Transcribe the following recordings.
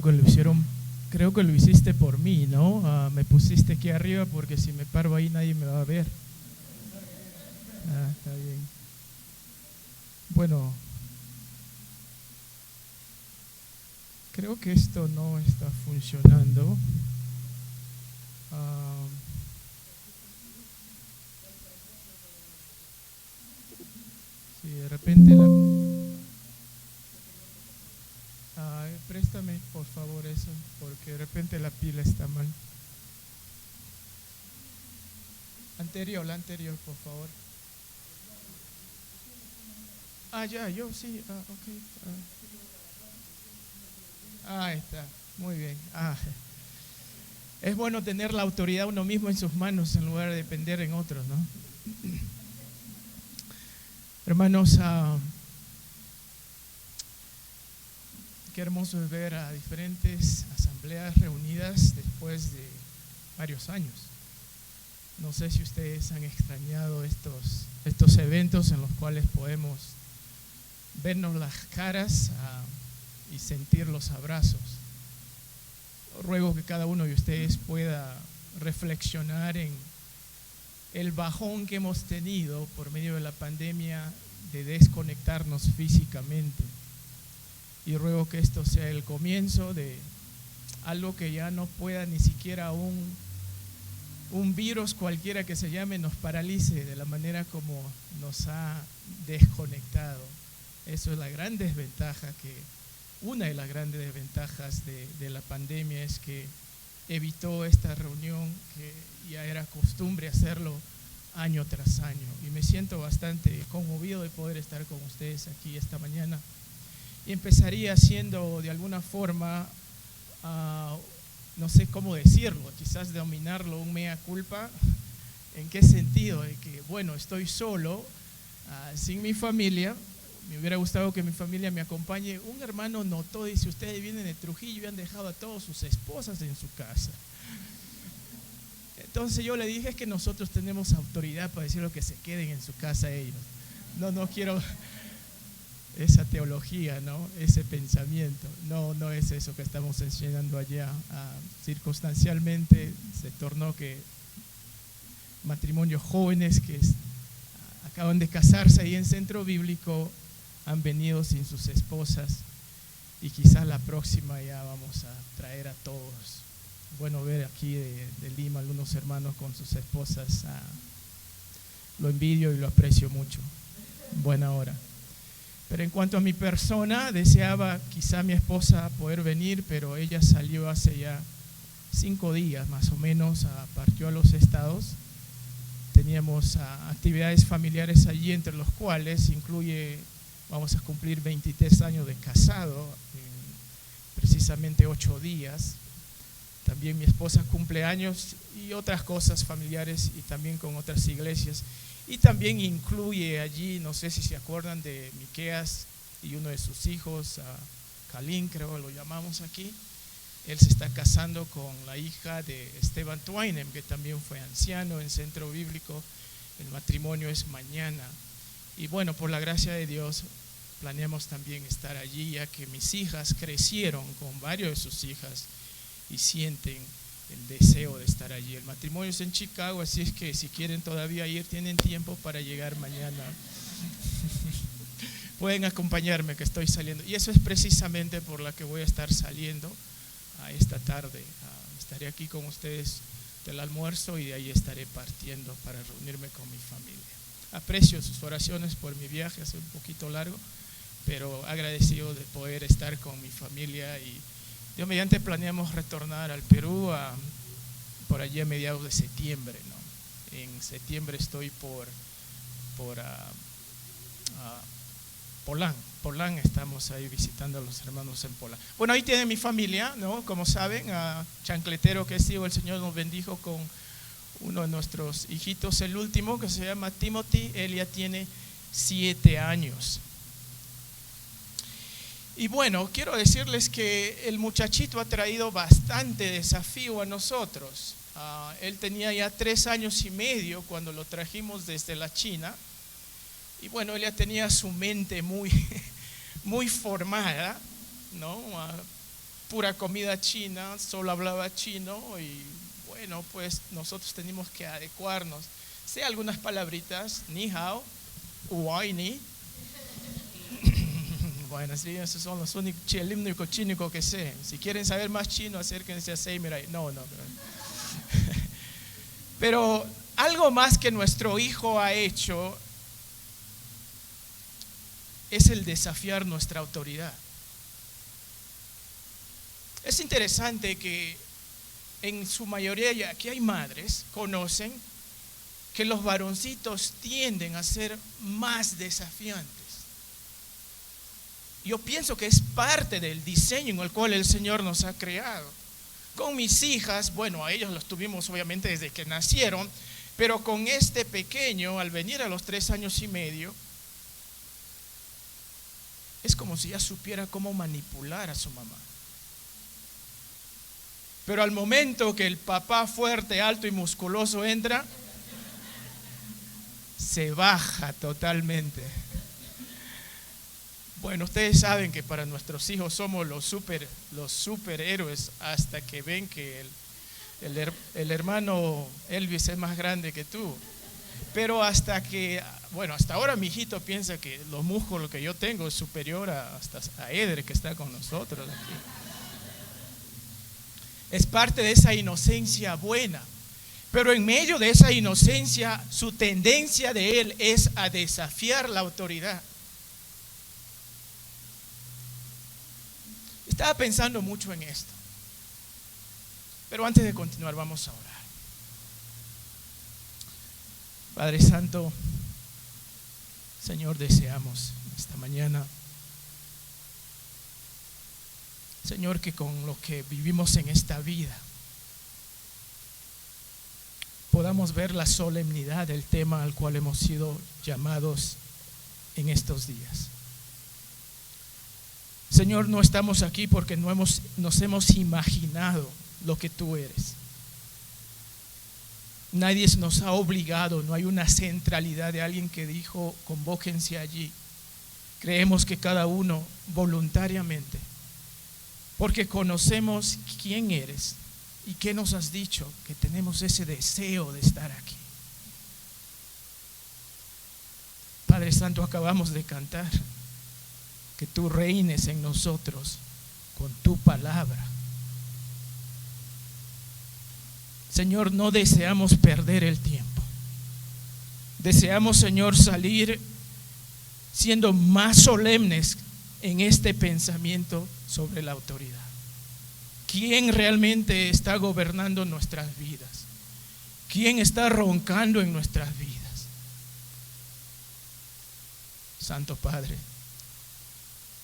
Que lo hicieron, creo que lo hiciste por mí, ¿no? Me pusiste aquí arriba porque si me paro ahí nadie me va a ver. Está bien. Bueno, creo que esto no está funcionando. Ah, si de repente préstame por favor eso, porque de repente la pila está mal. La anterior, por favor. Ya, yo sí, ok. Ahí está, muy bien. Es bueno tener la autoridad uno mismo en sus manos en lugar de depender en otros, ¿no? Hermanos, qué hermoso es ver a diferentes asambleas reunidas después de varios años. No sé si ustedes han extrañado estos eventos en los cuales podemos vernos las caras y sentir los abrazos. Ruego que cada uno de ustedes pueda reflexionar en el bajón que hemos tenido por medio de la pandemia de desconectarnos físicamente. Y ruego que esto sea el comienzo de algo que ya no pueda ni siquiera un virus cualquiera que se llame nos paralice de la manera como nos ha desconectado. Eso es la gran desventaja una de las grandes desventajas de la pandemia es que evitó esta reunión que ya era costumbre hacerlo año tras año. Y me siento bastante conmovido de poder estar con ustedes aquí esta mañana. Y empezaría haciendo de alguna forma, no sé cómo decirlo, quizás denominarlo un mea culpa. ¿En qué sentido? De que, bueno, estoy solo, sin mi familia. Me hubiera gustado que mi familia me acompañe. Un hermano notó, dice, ustedes vienen de Trujillo y han dejado a todas sus esposas en su casa. Entonces yo le dije, es que nosotros tenemos autoridad para decir lo que se queden en su casa ellos. No quiero esa teología, ¿no? Ese pensamiento. No es eso que estamos enseñando allá. Circunstancialmente se tornó que matrimonios jóvenes que acaban de casarse ahí en Centro Bíblico han venido sin sus esposas y quizás la próxima ya vamos a traer a todos. Bueno ver aquí de Lima algunos hermanos con sus esposas. Lo envidio y lo aprecio mucho. Buena hora. Pero en cuanto a mi persona, deseaba quizá mi esposa poder venir, pero ella salió hace ya 5 días más o menos, partió a los estados. Teníamos actividades familiares allí, entre los cuales vamos a cumplir 23 años de casado, en precisamente 8 días. También mi esposa cumple años y otras cosas familiares y también con otras iglesias. Y también incluye allí, no sé si se acuerdan de Miqueas y uno de sus hijos, Calín, creo que lo llamamos aquí. Él se está casando con la hija de Esteban Twainem, que también fue anciano en Centro Bíblico. El matrimonio es mañana. Y bueno, por la gracia de Dios, planeamos también estar allí, ya que mis hijas crecieron con varios de sus hijas y sienten el deseo de estar allí. El matrimonio es en Chicago, así es que si quieren todavía ir, tienen tiempo para llegar mañana. Pueden acompañarme que estoy saliendo. Y eso es precisamente por la que voy a estar saliendo esta tarde. Estaré aquí con ustedes del almuerzo y de ahí estaré partiendo para reunirme con mi familia. Aprecio sus oraciones por mi viaje, hace un poquito largo, pero agradecido de poder estar con mi familia y Dios mediante planeamos retornar al Perú por allí a mediados de septiembre, ¿no? En septiembre estoy por Polán, estamos ahí visitando a los hermanos en Polán. Bueno, ahí tiene mi familia, ¿no? Como saben, Chancletero, que es hijo, el Señor nos bendijo con uno de nuestros hijitos, el último, que se llama Timothy. Él ya tiene 7 años. Y bueno, quiero decirles que el muchachito ha traído bastante desafío a nosotros. Él tenía ya 3 años y medio cuando lo trajimos desde la China. Y bueno, él ya tenía su mente muy formada, ¿no? pura comida china, solo hablaba chino y bueno, pues nosotros tenemos que adecuarnos. Sé algunas palabritas, ni hao, uai ni. Bueno, sí, esos son los únicos, el único chino que sé. Si quieren saber más chino, acérquense a Seimerai. No. Pero algo más que nuestro hijo ha hecho es el desafiar nuestra autoridad. Es interesante que en su mayoría, y aquí hay madres, conocen que los varoncitos tienden a ser más desafiantes. Yo pienso que es parte del diseño en el cual el Señor nos ha creado. Con mis hijas, bueno, a ellos los tuvimos obviamente desde que nacieron, pero con este pequeño, al venir a los 3 años y medio, es como si ya supiera cómo manipular a su mamá. Pero al momento que el papá fuerte, alto y musculoso entra, se baja totalmente. Bueno, ustedes saben que para nuestros hijos somos los superhéroes hasta que ven que el hermano Elvis es más grande que tú. Pero hasta ahora mi hijito piensa que los músculos que yo tengo es superior hasta a Edre, que está con nosotros aquí. Es parte de esa inocencia buena. Pero en medio de esa inocencia, su tendencia de él es a desafiar la autoridad. Estaba pensando mucho en esto. Pero antes de continuar, vamos a orar. Padre Santo, Señor, deseamos esta mañana, Señor, que con lo que vivimos en esta vida podamos ver la solemnidad del tema al cual hemos sido llamados en estos días. Señor, no estamos aquí porque nos hemos imaginado lo que tú eres. Nadie nos ha obligado, no hay una centralidad de alguien que dijo, convóquense allí. Creemos que cada uno voluntariamente, porque conocemos quién eres y qué nos has dicho, que tenemos ese deseo de estar aquí. Padre Santo, acabamos de cantar que tú reines en nosotros con tu palabra. Señor, no deseamos perder el tiempo. Deseamos, Señor, salir siendo más solemnes en este pensamiento sobre la autoridad. ¿Quién realmente está gobernando nuestras vidas? ¿Quién está roncando en nuestras vidas? Santo Padre,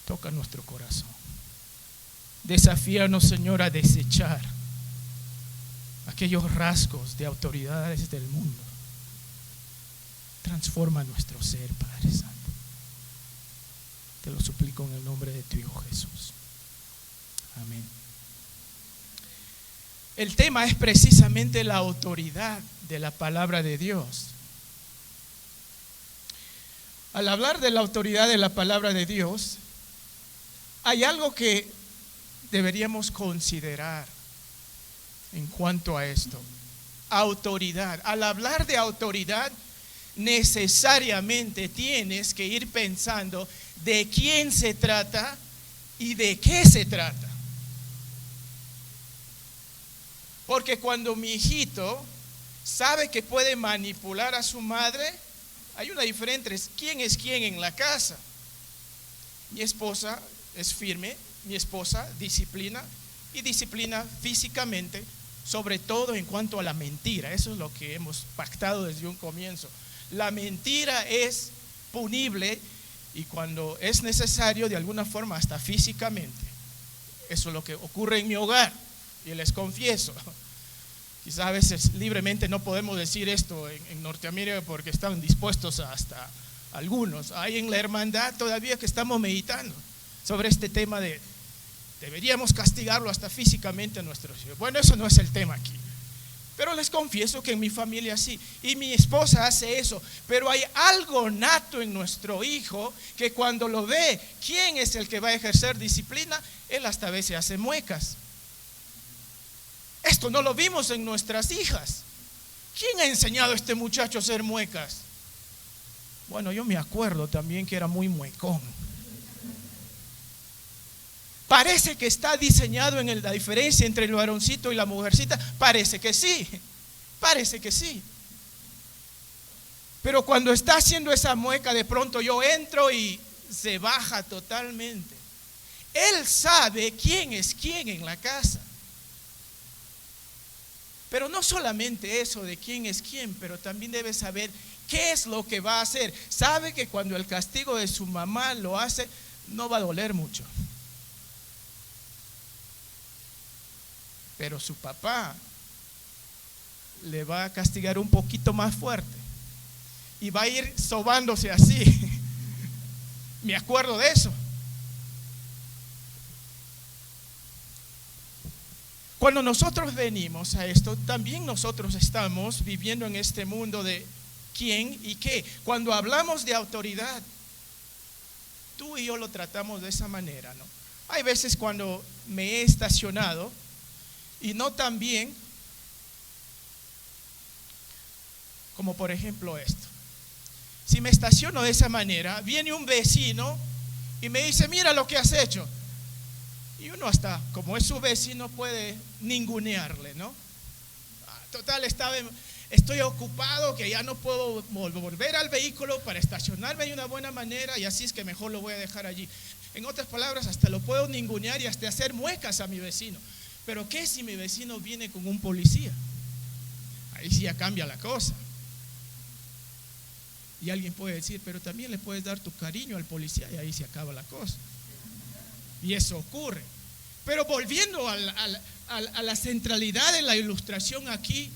toca nuestro corazón. Desafíanos, Señor, a desechar aquellos rasgos de autoridades del mundo. Transforma nuestro ser, Padre Santo. Te lo suplico en el nombre de tu Hijo Jesús. Amén. El tema es precisamente la autoridad de la palabra de Dios. Al hablar de la autoridad de la palabra de Dios, hay algo que deberíamos considerar en cuanto a esto. Autoridad. Al hablar de autoridad, necesariamente tienes que ir pensando de quién se trata y de qué se trata. Porque cuando mi hijito sabe que puede manipular a su madre, hay una diferencia entre quién es quién en la casa. Mi esposa es firme, mi esposa disciplina y disciplina físicamente, sobre todo en cuanto a la mentira. Eso es lo que hemos pactado desde un comienzo. La mentira es punible y cuando es necesario, de alguna forma, hasta físicamente. Eso es lo que ocurre en mi hogar y les confieso. Quizás a veces libremente no podemos decir esto en Norteamérica porque están dispuestos hasta algunos. Hay en la hermandad todavía que estamos meditando sobre este tema de deberíamos castigarlo hasta físicamente a nuestros hijos. Bueno, eso no es el tema aquí. Pero les confieso que en mi familia sí, y mi esposa hace eso. Pero hay algo nato en nuestro hijo que cuando lo ve, ¿quién es el que va a ejercer disciplina? Él hasta a veces hace muecas. Esto no lo vimos en nuestras hijas. ¿Quién ha enseñado a este muchacho a hacer muecas? Bueno, yo me acuerdo también que era muy muecón. Parece que está diseñado en la diferencia entre el varoncito y la mujercita. Parece que sí, parece que sí. Pero cuando está haciendo esa mueca, de pronto yo entro y se baja totalmente. Él sabe quién es quién en la casa. Pero no solamente eso de quién es quién, pero también debe saber qué es lo que va a hacer. Sabe que cuando el castigo de su mamá lo hace, no va a doler mucho. Pero su papá le va a castigar un poquito más fuerte y va a ir sobándose así. Me acuerdo de eso. Cuando nosotros venimos a esto, también nosotros estamos viviendo en este mundo de quién y qué. Cuando hablamos de autoridad, tú y yo lo tratamos de esa manera, ¿no? Hay veces cuando me he estacionado y no tan bien, como por ejemplo esto. Si me estaciono de esa manera, viene un vecino y me dice, mira lo que has hecho. Y uno hasta, como es su vecino, puede ningunearle, ¿no? Total, estoy ocupado, que ya no puedo volver al vehículo para estacionarme de una buena manera, y así es que mejor lo voy a dejar allí. En otras palabras, hasta lo puedo ningunear y hasta hacer muecas a mi vecino. Pero ¿qué si mi vecino viene con un policía? Ahí sí ya cambia la cosa. Y alguien puede decir, pero también le puedes dar tu cariño al policía, y ahí se acaba la cosa. Y eso ocurre. Pero volviendo a la centralidad de la ilustración aquí,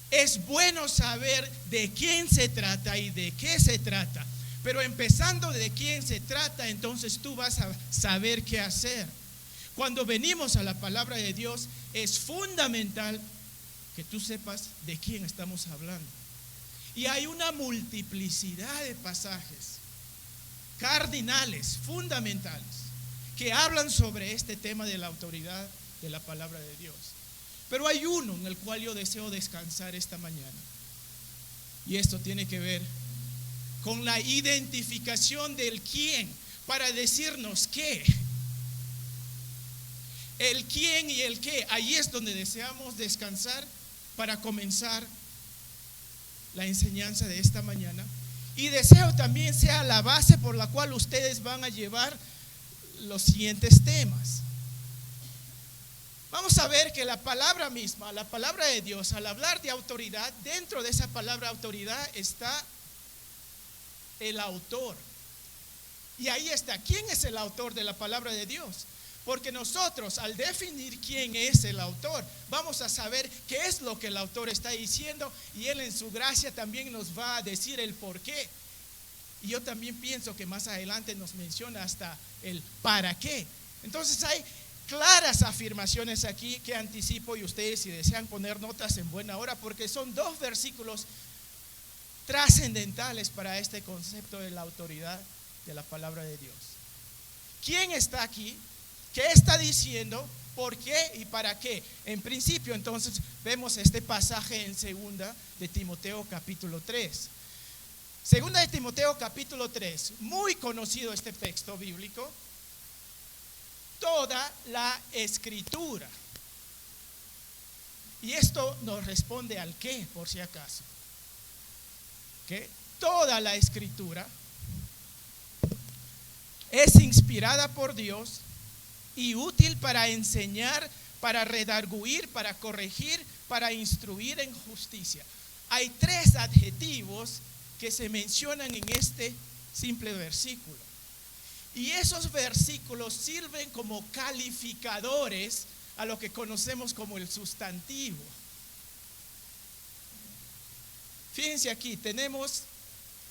es bueno saber de quién se trata y de qué se trata. Pero empezando de quién se trata, entonces tú vas a saber qué hacer. Cuando venimos a la palabra de Dios, es fundamental que tú sepas de quién estamos hablando. Y hay una multiplicidad de pasajes cardinales, fundamentales, que hablan sobre este tema de la autoridad de la palabra de Dios. Pero hay uno en el cual yo deseo descansar esta mañana. Y esto tiene que ver con la identificación del quién, para decirnos qué. El quién y el qué. Ahí es donde deseamos descansar para comenzar la enseñanza de esta mañana. Y deseo también sea la base por la cual ustedes van a llevar los siguientes temas. Vamos a ver que la palabra misma, la palabra de Dios, al hablar de autoridad, dentro de esa palabra autoridad está el autor. Y ahí está, ¿quién es el autor de la palabra de Dios? Porque nosotros, al definir quién es el autor, vamos a saber qué es lo que el autor está diciendo, y él en su gracia también nos va a decir el por qué. Y yo también pienso que más adelante nos menciona hasta el para qué. Entonces hay claras afirmaciones aquí que anticipo, y ustedes, si desean poner notas, en buena hora, porque son dos versículos trascendentales para este concepto de la autoridad de la palabra de Dios. ¿Quién está aquí? ¿Qué está diciendo? ¿Por qué y para qué? En principio, entonces, vemos este pasaje en segunda de Timoteo capítulo 3. Segunda de Timoteo capítulo 3, muy conocido este texto bíblico. Toda la escritura. Y esto nos responde al qué, por si acaso. ¿Qué? Toda la escritura es inspirada por Dios y útil para enseñar, para redarguir, para corregir, para instruir en justicia. Hay tres adjetivos que se mencionan en este simple versículo. Y esos versículos sirven como calificadores a lo que conocemos como el sustantivo. Fíjense aquí, tenemos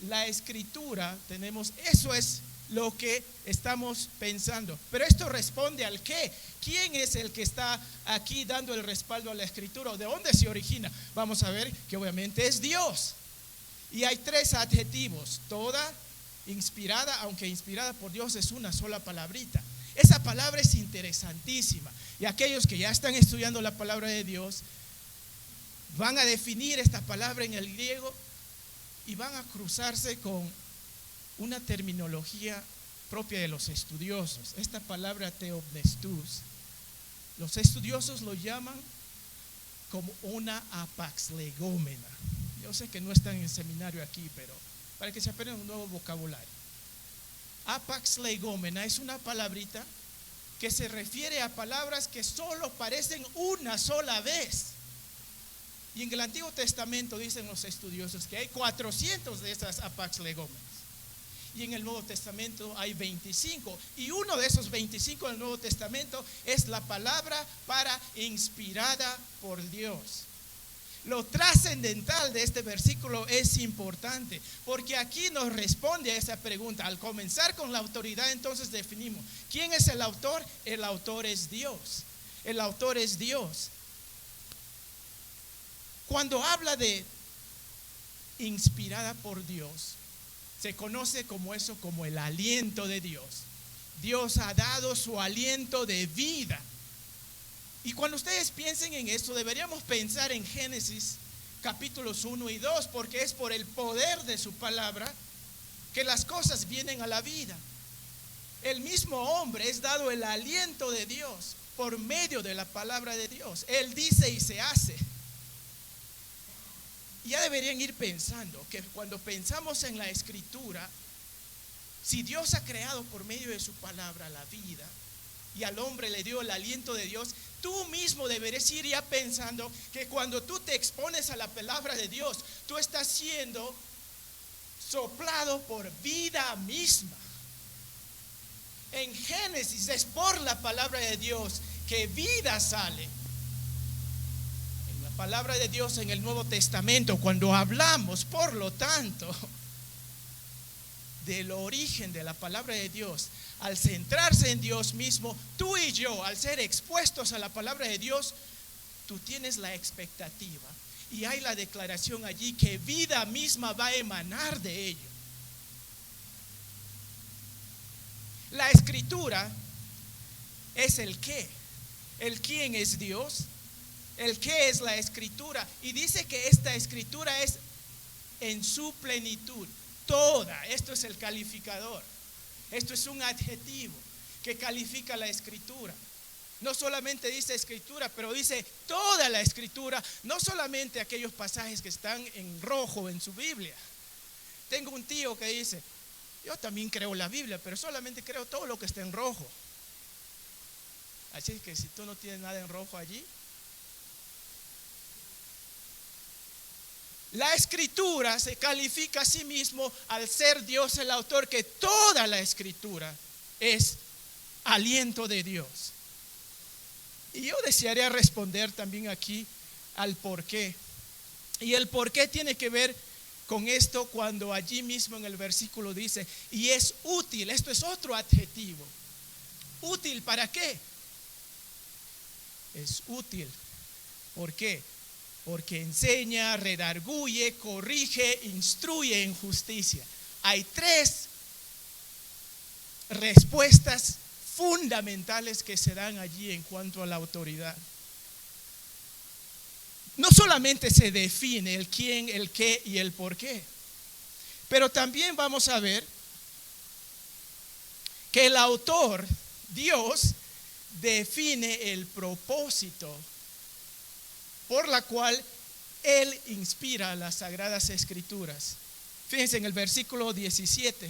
la escritura, tenemos, eso es lo que estamos pensando. Pero esto responde al qué. ¿Quién es el que está aquí dando el respaldo a la escritura? ¿O de dónde se origina? Vamos a ver que obviamente es Dios. Y hay tres adjetivos: toda, inspirada, aunque inspirada por Dios es una sola palabrita. Esa palabra es interesantísima. Y aquellos que ya están estudiando la palabra de Dios van a definir esta palabra en el griego y van a cruzarse con una terminología propia de los estudiosos. Esta palabra theopnestus, los estudiosos lo llaman como una apaxlegómena. Yo sé que no están en el seminario aquí, pero para que se aprendan un nuevo vocabulario. Apaxlegómena es una palabrita que se refiere a palabras que solo aparecen una sola vez. Y en el Antiguo Testamento dicen los estudiosos que hay 400 de esas apaxlegómenas. Y en el Nuevo Testamento hay 25. Y uno de esos 25 del Nuevo Testamento es la palabra para inspirada por Dios. Lo trascendental de este versículo es importante, porque aquí nos responde a esa pregunta. Al comenzar con la autoridad, entonces definimos: ¿quién es el autor? El autor es Dios. El autor es Dios. Cuando habla de inspirada por Dios, se conoce como eso, como el aliento de Dios. Dios ha dado su aliento de vida. Y cuando ustedes piensen en esto, deberíamos pensar en Génesis capítulos 1 y 2, porque es por el poder de su palabra que las cosas vienen a la vida. El mismo hombre es dado el aliento de Dios por medio de la palabra de Dios. Él dice y se hace. Ya deberían ir pensando que cuando pensamos en la escritura, si Dios ha creado por medio de su palabra la vida y al hombre le dio el aliento de Dios, tú mismo deberías ir ya pensando que cuando tú te expones a la palabra de Dios, tú estás siendo soplado por vida misma. En Génesis es por la palabra de Dios que vida sale. Palabra de Dios en el Nuevo Testamento, cuando hablamos, por lo tanto, del origen de la palabra de Dios, al centrarse en Dios mismo, tú y yo, al ser expuestos a la palabra de Dios, tú tienes la expectativa y hay la declaración allí que vida misma va a emanar de ello. La escritura es el qué. El quién es Dios. El qué es la escritura. Y dice que esta escritura es en su plenitud. Toda. Esto es el calificador. Esto es un adjetivo que califica la escritura. No solamente dice escritura, pero dice toda la escritura. No solamente aquellos pasajes que están en rojo en su Biblia. Tengo un tío que dice: yo también creo la Biblia, pero solamente creo todo lo que está en rojo. Así que si tú no tienes nada en rojo allí. La escritura se califica a sí mismo al ser Dios el autor, que toda la escritura es aliento de Dios. Y yo desearía responder también aquí al por qué. Y el por qué tiene que ver con esto cuando allí mismo en el versículo dice: y es útil. Esto es otro adjetivo. ¿Útil para qué? Es útil. ¿Por qué? Porque enseña, redarguye, corrige, instruye en justicia. Hay tres respuestas fundamentales que se dan allí en cuanto a la autoridad. No solamente se define el quién, el qué y el por qué, pero también vamos a ver que el autor, Dios, define el propósito por la cual Él inspira las Sagradas Escrituras. Fíjense en el versículo 17.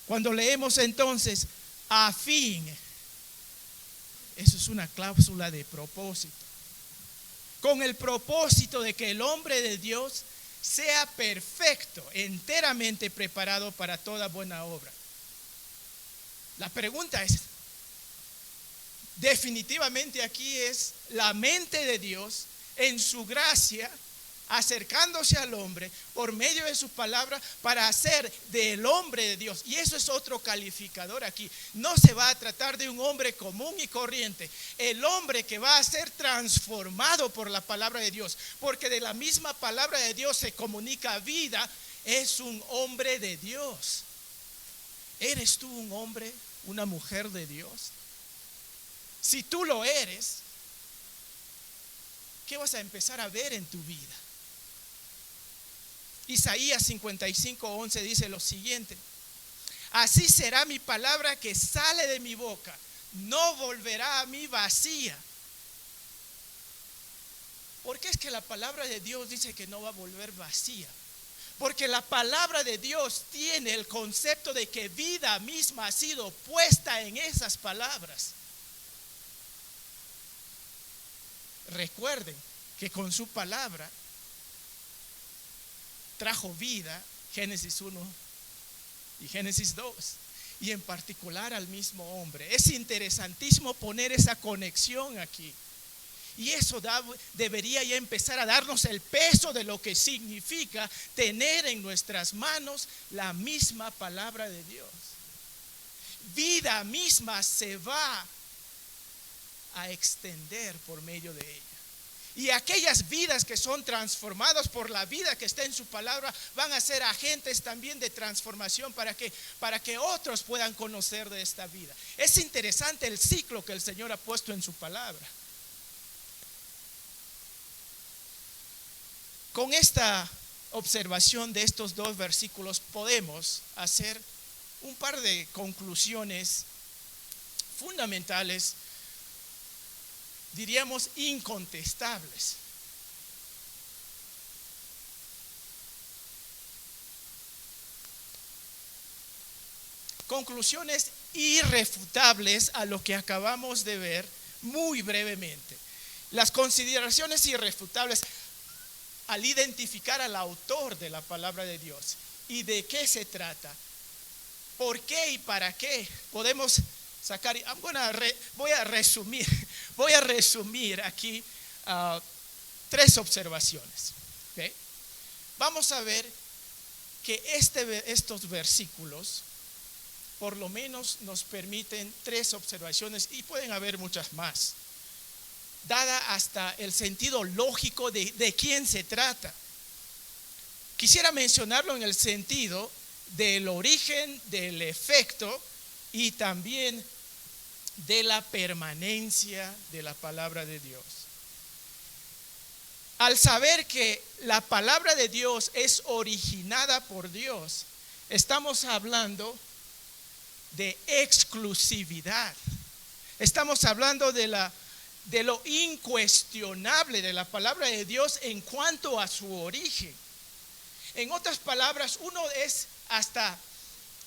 Cuando leemos entonces, a fin, eso es una cláusula de propósito. Con el propósito de que el hombre de Dios sea perfecto, enteramente preparado para toda buena obra. La pregunta es, definitivamente aquí es la mente de Dios en su gracia acercándose al hombre por medio de su palabra para hacer del hombre de Dios. Y eso es otro calificador aquí. No se va a tratar de un hombre común y corriente, el hombre que va a ser transformado por la palabra de Dios, porque de la misma palabra de Dios se comunica vida. Es un hombre de Dios. ¿Eres tú un hombre, una mujer de Dios? Si tú lo eres, ¿qué vas a empezar a ver en tu vida? Isaías 55:11 dice lo siguiente: así será mi palabra que sale de mi boca, no volverá a mí vacía. ¿Por qué es que la palabra de Dios dice que no va a volver vacía? Porque la palabra de Dios tiene el concepto de que vida misma ha sido puesta en esas palabras. Recuerden que con su palabra trajo vida, Génesis 1 y Génesis 2, y en particular al mismo hombre. Es interesantísimo poner esa conexión aquí. Y eso debería ya empezar a darnos el peso de lo que significa tener en nuestras manos la misma palabra de Dios. Vida misma se va a extender por medio de ella. Y aquellas vidas que son transformadas por la vida que está en su palabra van a ser agentes también de transformación para que otros puedan conocer de esta vida. Es interesante el ciclo que el Señor ha puesto en su palabra. Con esta observación de estos dos versículos podemos hacer un par de conclusiones fundamentales, diríamos incontestables. Conclusiones irrefutables a lo que acabamos de ver muy brevemente. Las consideraciones irrefutables al identificar al autor de la palabra de Dios y de qué se trata, por qué y para qué podemos sacar. Voy a resumir aquí tres observaciones. ¿Okay? Vamos a ver que estos versículos por lo menos nos permiten tres observaciones, y pueden haber muchas más, dada hasta el sentido lógico de quién se trata. Quisiera mencionarlo en el sentido del origen, del efecto y también de la permanencia de la palabra de Dios. Al saber que la palabra de Dios es originada por Dios, estamos hablando de exclusividad. Estamos hablando de lo incuestionable de la palabra de Dios en cuanto a su origen. En otras palabras, uno es hasta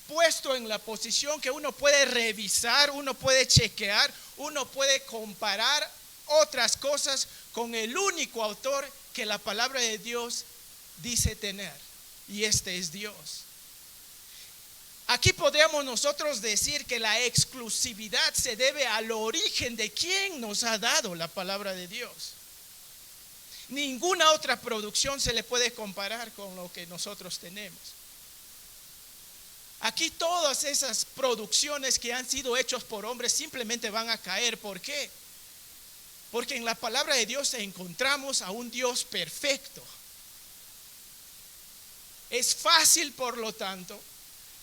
puesto en la posición que uno puede revisar, uno puede chequear, uno puede comparar otras cosas con el único autor que la palabra de Dios dice tener, y este es Dios. Aquí podríamos nosotros decir que la exclusividad se debe al origen de quien nos ha dado la palabra de Dios. Ninguna otra producción se le puede comparar con lo que nosotros tenemos. Aquí todas esas producciones que han sido hechas por hombres simplemente van a caer. ¿Por qué? Porque en la palabra de Dios encontramos a un Dios perfecto. Es fácil, por lo tanto,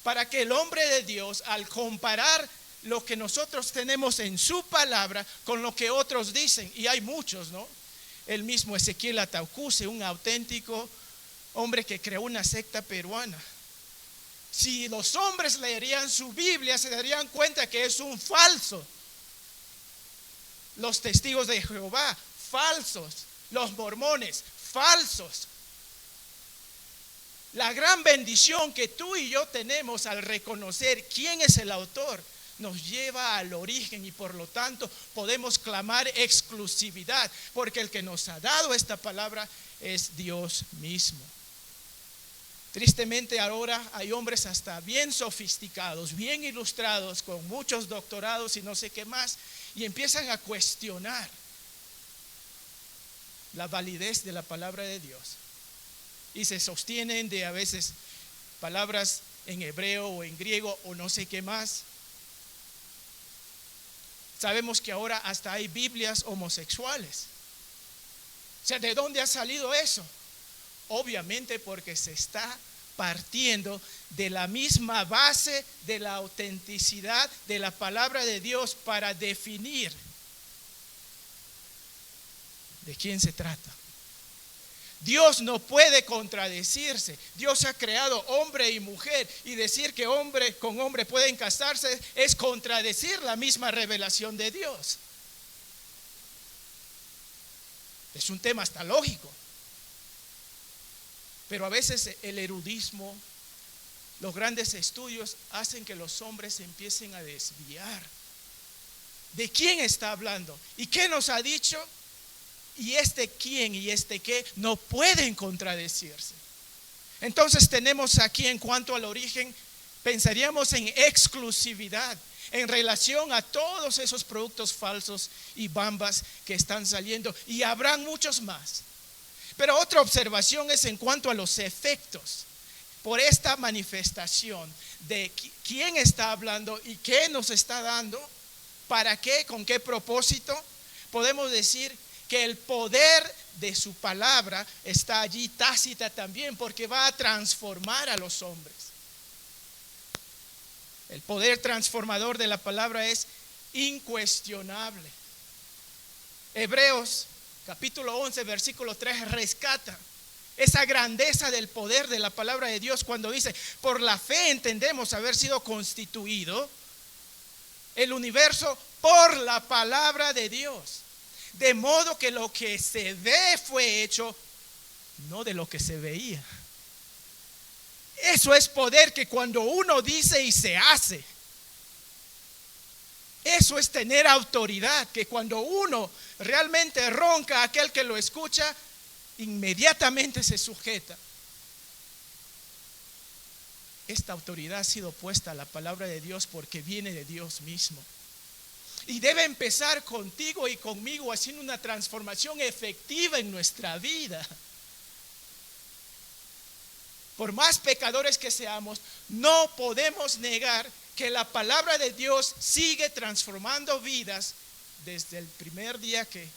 para que el hombre de Dios, al comparar lo que nosotros tenemos en su palabra con lo que otros dicen, y hay muchos, ¿no? El mismo Ezequiel Ataucuse, un auténtico hombre que creó una secta peruana. Si los hombres leerían su Biblia, se darían cuenta que es un falso. Los testigos de Jehová, falsos. Los mormones, falsos. La gran bendición que tú y yo tenemos al reconocer quién es el autor nos lleva al origen, y por lo tanto podemos clamar exclusividad, porque el que nos ha dado esta palabra es Dios mismo. Tristemente ahora hay hombres hasta bien sofisticados, bien ilustrados, con muchos doctorados y no sé qué más, y empiezan a cuestionar la validez de la palabra de Dios. y se sostienen de a veces palabras en hebreo o en griego o no sé qué más. Sabemos que ahora hasta hay Biblias homosexuales. O sea, ¿de dónde ha salido eso? Obviamente porque se está partiendo de la misma base de la autenticidad de la palabra de Dios para definir de quién se trata. Dios no puede contradecirse. Dios ha creado hombre y mujer, y decir que hombre con hombre pueden casarse es contradecir la misma revelación de Dios. Es un tema hasta lógico. Pero a veces el erudismo, los grandes estudios hacen que los hombres se empiecen a desviar. ¿De quién está hablando? ¿Y qué nos ha dicho? Y este quién y este qué no pueden contradecirse. Entonces tenemos aquí, en cuanto al origen, pensaríamos en exclusividad en relación a todos esos productos falsos y bambas que están saliendo, y habrán muchos más. Pero otra observación es en cuanto a los efectos por esta manifestación de quién está hablando y qué nos está dando, para qué, con qué propósito. Podemos decir que el poder de su palabra está allí tácita también, porque va a transformar a los hombres. El poder transformador de la palabra es incuestionable. Hebreos capítulo 11 versículo 3 rescata esa grandeza del poder de la palabra de Dios cuando dice: por la fe entendemos haber sido constituido el universo por la palabra de Dios, de modo que lo que se ve fue hecho no de lo que se veía. Eso es poder, que cuando uno dice y se hace. Eso es tener autoridad, que cuando uno realmente ronca a aquel que lo escucha, inmediatamente se sujeta. Esta autoridad ha sido puesta a la palabra de Dios porque viene de Dios mismo. Y debe empezar contigo y conmigo haciendo una transformación efectiva en nuestra vida. Por más pecadores que seamos, no podemos negar que la palabra de Dios sigue transformando vidas desde el primer día que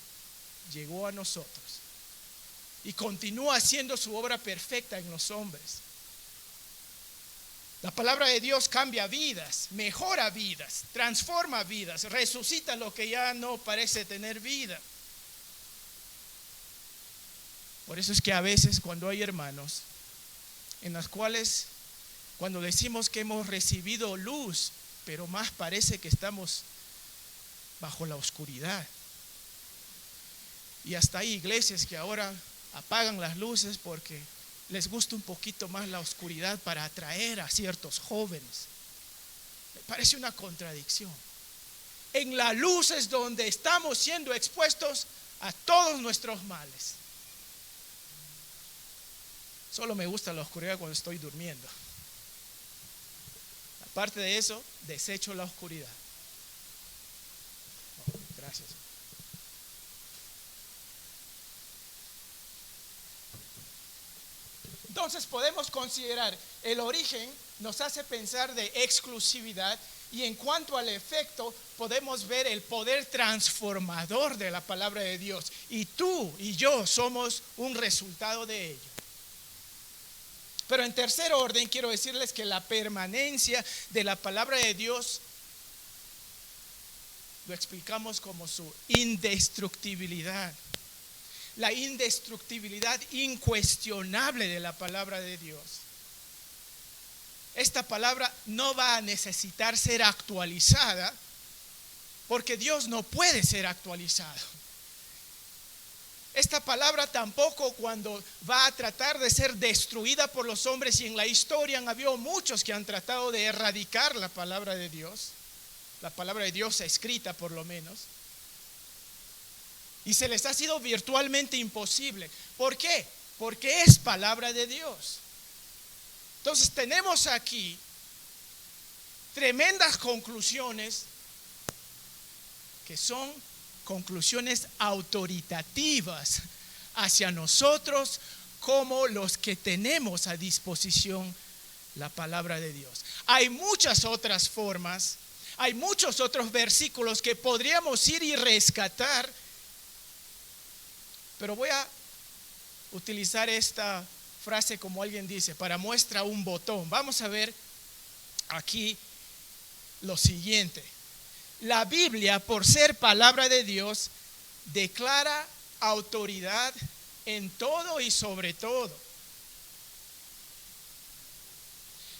llegó a nosotros, y continúa haciendo su obra perfecta en los hombres. La palabra de Dios cambia vidas, mejora vidas, transforma vidas, resucita lo que ya no parece tener vida. Por eso es que a veces cuando hay hermanos en las cuales, cuando decimos que hemos recibido luz, pero más parece que estamos bajo la oscuridad. Y hasta hay iglesias que ahora apagan las luces porque les gusta un poquito más la oscuridad para atraer a ciertos jóvenes. Me parece una contradicción. En la luz es donde estamos siendo expuestos a todos nuestros males. Solo me gusta la oscuridad cuando estoy durmiendo. Aparte de eso, desecho la oscuridad. Oh, gracias. Entonces podemos considerar el origen, nos hace pensar de exclusividad, y en cuanto al efecto podemos ver el poder transformador de la palabra de Dios, y tú y yo somos un resultado de ello. Pero en tercer orden quiero decirles que la permanencia de la palabra de Dios lo explicamos como su indestructibilidad. La indestructibilidad incuestionable de la palabra de Dios. Esta palabra no va a necesitar ser actualizada, porque Dios no puede ser actualizado. Esta palabra tampoco, cuando va a tratar de ser destruida por los hombres, y en la historia han habido muchos que han tratado de erradicar la palabra de Dios escrita por lo menos, y se les ha sido virtualmente imposible. ¿Por qué? Porque es palabra de Dios. Entonces tenemos aquí tremendas conclusiones que son conclusiones autoritativas hacia nosotros como los que tenemos a disposición la palabra de Dios. Hay muchas otras formas, hay muchos otros versículos que podríamos ir y rescatar, pero voy a utilizar esta frase, como alguien dice, para muestra un botón. Vamos a ver aquí lo siguiente. La Biblia, por ser palabra de Dios, declara autoridad en todo y sobre todo.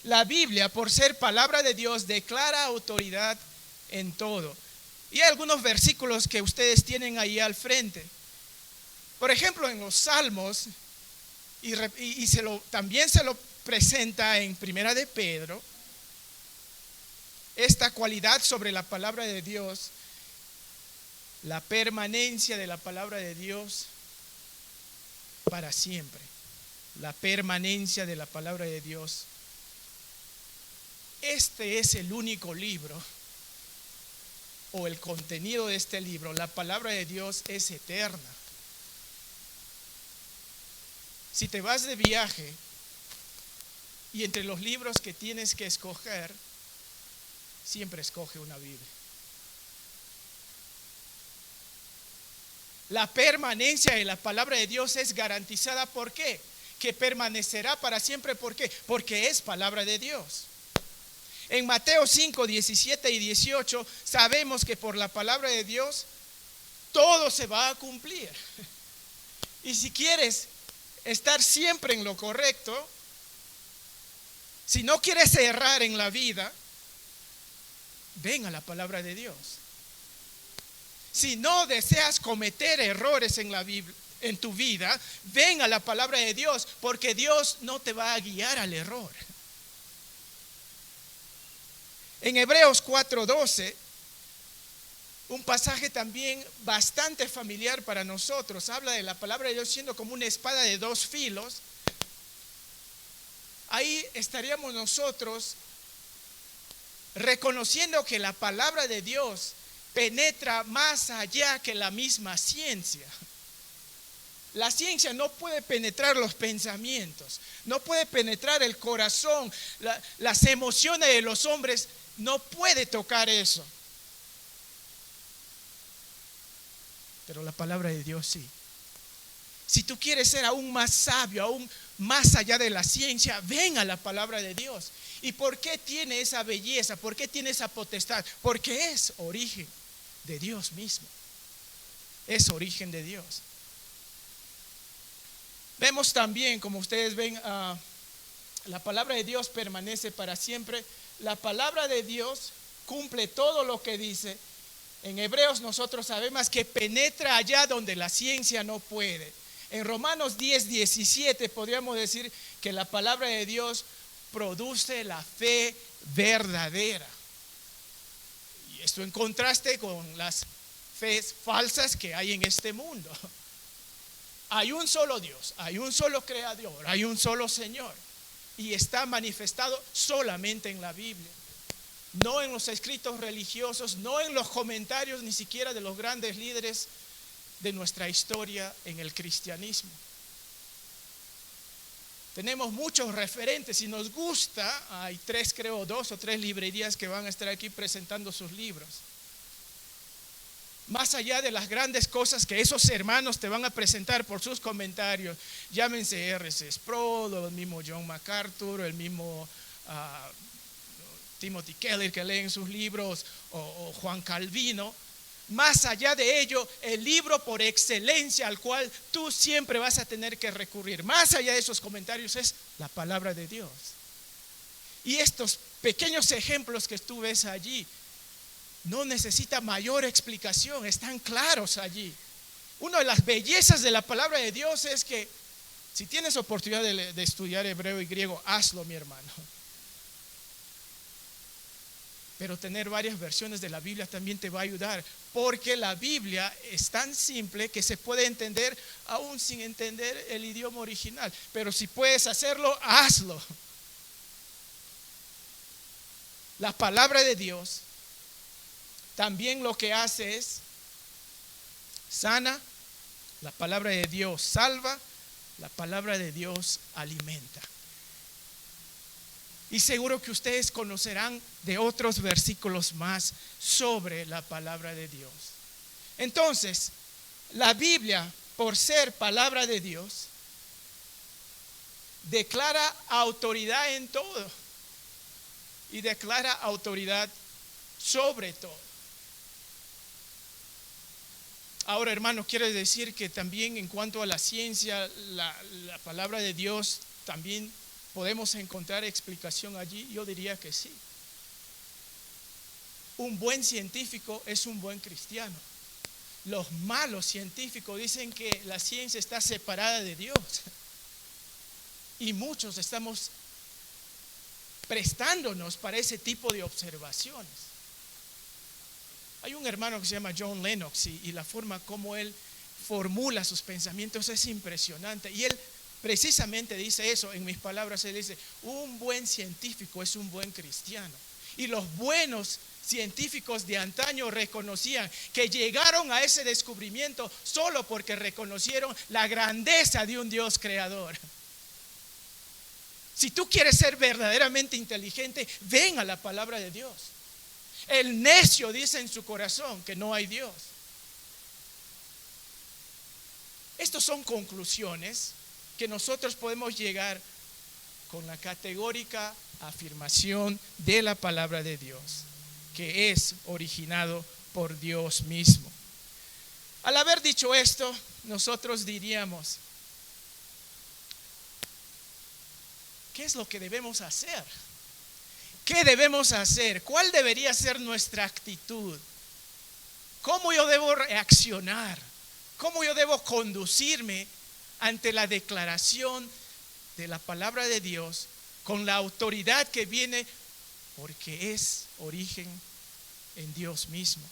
La Biblia, por ser palabra de Dios, declara autoridad en todo. Y hay algunos versículos que ustedes tienen ahí al frente. Por ejemplo, en los Salmos, también se lo presenta en Primera de Pedro, esta cualidad sobre la palabra de Dios, la permanencia de la palabra de Dios para siempre. La permanencia de la palabra de Dios. Este es el único libro, o el contenido de este libro, la palabra de Dios es eterna. Si te vas de viaje y entre los libros que tienes que escoger, siempre escoge una Biblia. La permanencia de la palabra de Dios es garantizada. ¿Por qué? Que permanecerá para siempre. ¿Por qué? Porque es palabra de Dios. En Mateo 5, 17 y 18 sabemos que por la palabra de Dios todo se va a cumplir. Y si quieres estar siempre en lo correcto, si no quieres errar en la vida, ven a la palabra de Dios. Si no deseas cometer errores en tu vida, ven a la palabra de Dios, porque Dios no te va a guiar al error. En Hebreos 4:12, un pasaje también bastante familiar para nosotros, habla de la palabra de Dios siendo como una espada de dos filos. Ahí estaríamos nosotros reconociendo que la palabra de Dios penetra más allá que la misma ciencia. La ciencia no puede penetrar los pensamientos, no puede penetrar el corazón, las emociones de los hombres, no puede tocar eso. Pero la palabra de Dios sí. Si tú quieres ser aún más sabio, aún más allá de la ciencia, ven a la palabra de Dios. ¿Y por qué tiene esa belleza? ¿Por qué tiene esa potestad? Porque es origen de Dios mismo. Es origen de Dios. Vemos también, como ustedes ven, la palabra de Dios permanece para siempre. La palabra de Dios cumple todo lo que dice. En Hebreos nosotros sabemos que penetra allá donde la ciencia no puede. En Romanos 10, 17 podríamos decir que la palabra de Dios produce la fe verdadera. Y esto en contraste con las fees falsas que hay en este mundo. Hay un solo Dios, hay un solo Creador, hay un solo Señor. Y está manifestado solamente en la Biblia. No en los escritos religiosos, no en los comentarios ni siquiera de los grandes líderes de nuestra historia en el cristianismo. Tenemos muchos referentes y nos gusta. Hay dos o tres librerías que van a estar aquí presentando sus libros. Más allá de las grandes cosas que esos hermanos te van a presentar por sus comentarios, llámense R.C. Sproul, o el mismo John MacArthur, el mismo Timothy Keller que leen sus libros, o Juan Calvino. Más allá de ello, el libro por excelencia al cual tú siempre vas a tener que recurrir, más allá de esos comentarios, es la palabra de Dios. Y estos pequeños ejemplos que tú ves allí no necesita mayor explicación, están claros allí. Una de las bellezas de la palabra de Dios es que si tienes oportunidad de estudiar hebreo y griego, hazlo, mi hermano. Pero tener varias versiones de la Biblia también te va a ayudar, porque la Biblia es tan simple que se puede entender aún sin entender el idioma original. Pero si puedes hacerlo, hazlo. La palabra de Dios también lo que hace es sana. La palabra de Dios salva. La palabra de Dios alimenta. Y seguro que ustedes conocerán de otros versículos más sobre la palabra de Dios. Entonces, la Biblia, por ser palabra de Dios, declara autoridad en todo y declara autoridad sobre todo. Ahora, hermano, quiere decir que también en cuanto a la ciencia, la palabra de Dios también podemos encontrar explicación allí. Yo diría que sí. Un buen científico es un buen cristiano. Los malos científicos dicen que la ciencia está separada de Dios. Y muchos estamos prestándonos para ese tipo de observaciones. Hay un hermano que se llama John Lennox y la forma como él formula sus pensamientos es impresionante. Y él precisamente dice eso, en mis palabras, él dice, un buen científico es un buen cristiano. Y los buenos científicos de antaño reconocían que llegaron a ese descubrimiento solo porque reconocieron la grandeza de un Dios creador. Si tú quieres ser verdaderamente inteligente, ven a la palabra de Dios. El necio dice en su corazón que no hay Dios. Estas son conclusiones que nosotros podemos llegar con la categórica afirmación de la palabra de Dios, que es originado por Dios mismo. Al haber dicho esto, nosotros diríamos, ¿qué es lo que debemos hacer? ¿Qué debemos hacer? ¿Cuál debería ser nuestra actitud? ¿Cómo yo debo reaccionar? ¿Cómo yo debo conducirme ante la declaración de la palabra de Dios con la autoridad que viene porque es origen en Dios mismo?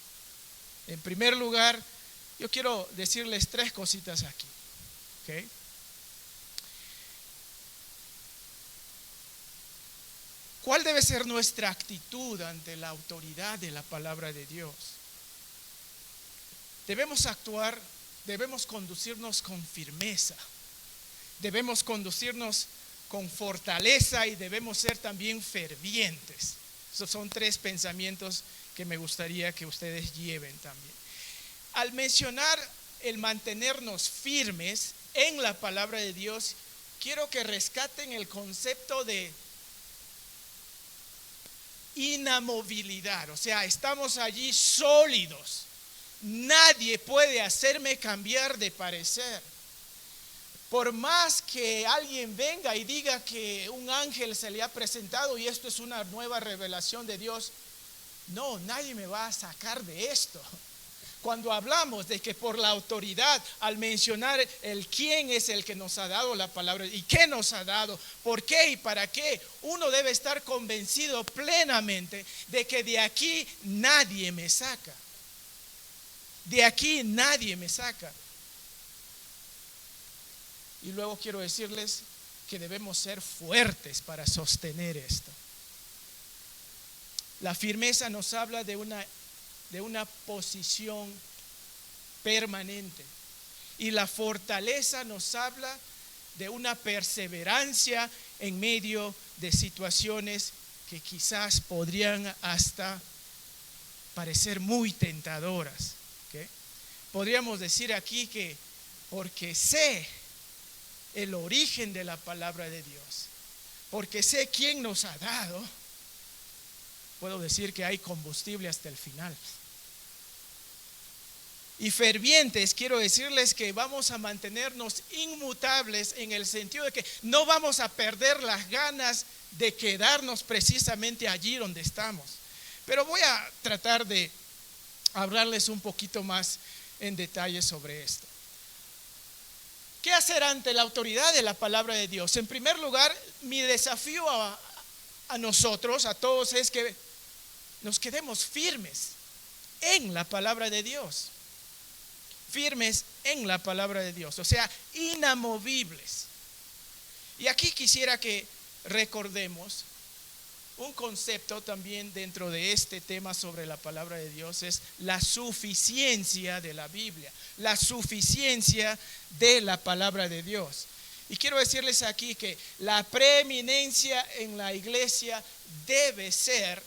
En primer lugar, yo quiero decirles 3 cositas aquí. ¿Okay? ¿Cuál debe ser nuestra actitud ante la autoridad de la palabra de Dios? Debemos actuar, debemos conducirnos con firmeza, debemos conducirnos con fortaleza y debemos ser también fervientes. Esos son 3 pensamientos que me gustaría que ustedes lleven también. Al mencionar el mantenernos firmes en la palabra de Dios, quiero que rescaten el concepto de inamovilidad, o sea, estamos allí sólidos. Nadie puede hacerme cambiar de parecer. Por más que alguien venga y diga que un ángel se le ha presentado y esto es una nueva revelación de Dios, no, nadie me va a sacar de esto. Cuando hablamos de que por la autoridad, al mencionar el quién es el que nos ha dado la palabra y qué nos ha dado, por qué y para qué, uno debe estar convencido plenamente de que de aquí nadie me saca. De aquí nadie me saca. Y luego quiero decirles que debemos ser fuertes para sostener esto. La firmeza nos habla de una posición permanente. Y la fortaleza nos habla de una perseverancia en medio de situaciones que quizás podrían hasta parecer muy tentadoras. ¿Okay? Podríamos decir aquí que porque sé el origen de la palabra de Dios, porque sé quién nos ha dado, puedo decir que hay combustible hasta el final. Y fervientes, quiero decirles que vamos a mantenernos inmutables en el sentido de que no vamos a perder las ganas de quedarnos precisamente allí donde estamos. Pero voy a tratar de hablarles un poquito más en detalle sobre esto. ¿Qué hacer ante la autoridad de la palabra de Dios? En primer lugar, mi desafío a nosotros, a todos, es que nos quedemos firmes en la palabra de Dios. Firmes en la palabra de Dios, o sea, inamovibles. Y aquí quisiera que recordemos un concepto también dentro de este tema sobre la palabra de Dios, es la suficiencia de la Biblia, la suficiencia de la palabra de Dios. Y quiero decirles aquí que la preeminencia en la iglesia debe ser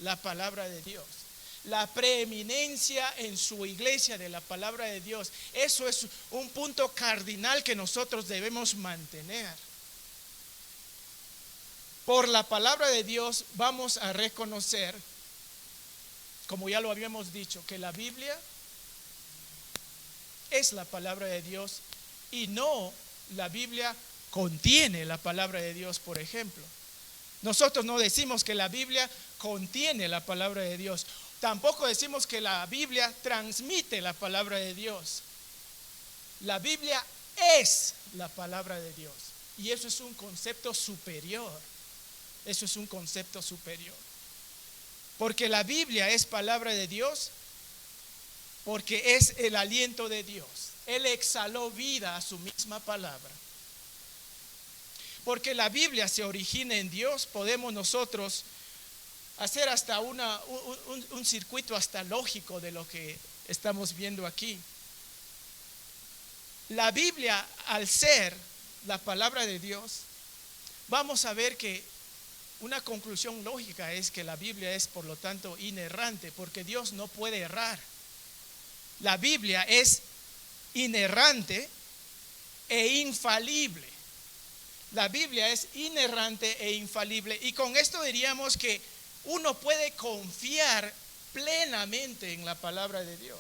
la palabra de Dios. La preeminencia en su iglesia de la palabra de Dios. Eso es un punto cardinal que nosotros debemos mantener. Por la palabra de Dios vamos a reconocer, como ya lo habíamos dicho, que la Biblia es la palabra de Dios y no la Biblia contiene la palabra de Dios, por ejemplo. Nosotros no decimos que la Biblia contiene la palabra de Dios. Tampoco decimos que la Biblia transmite la palabra de Dios. La Biblia es la palabra de Dios. Y eso es un concepto superior. Eso es un concepto superior. Porque la Biblia es palabra de Dios, porque es el aliento de Dios. Él exhaló vida a su misma palabra. Porque la Biblia se origina en Dios, podemos nosotros hacer hasta un circuito hasta lógico de lo que estamos viendo aquí. La Biblia, al ser la palabra de Dios, vamos a ver que una conclusión lógica es que la Biblia es, por lo tanto, inerrante, porque Dios no puede errar. La Biblia es inerrante e infalible. La Biblia es inerrante e infalible. Y con esto diríamos que uno puede confiar plenamente en la palabra de Dios.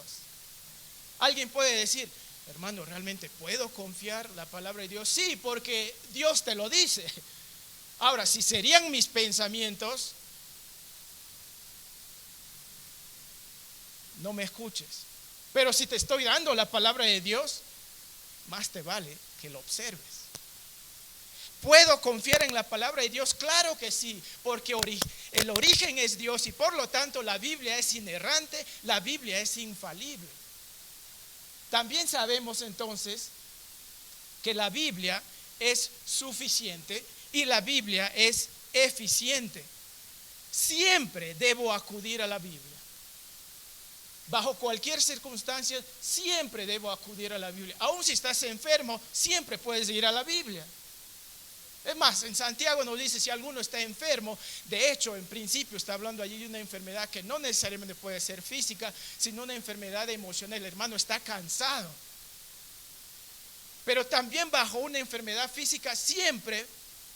Alguien puede decir, hermano, ¿realmente puedo confiar en la palabra de Dios? Sí, porque Dios te lo dice. Ahora, si serían mis pensamientos, no me escuches. Pero si te estoy dando la palabra de Dios, más te vale que lo observes. ¿Puedo confiar en la palabra de Dios? Claro que sí, porque el origen es Dios y por lo tanto la Biblia es inerrante, la Biblia es infalible. También sabemos entonces que la Biblia es suficiente y la Biblia es eficiente. Siempre debo acudir a la Biblia. Bajo cualquier circunstancia, siempre debo acudir a la Biblia. Aun si estás enfermo, siempre puedes ir a la Biblia. Es más, en Santiago nos dice si alguno está enfermo, de hecho, en principio está hablando allí de una enfermedad que no necesariamente puede ser física, sino una enfermedad emocional. El hermano está cansado. Pero también bajo una enfermedad física siempre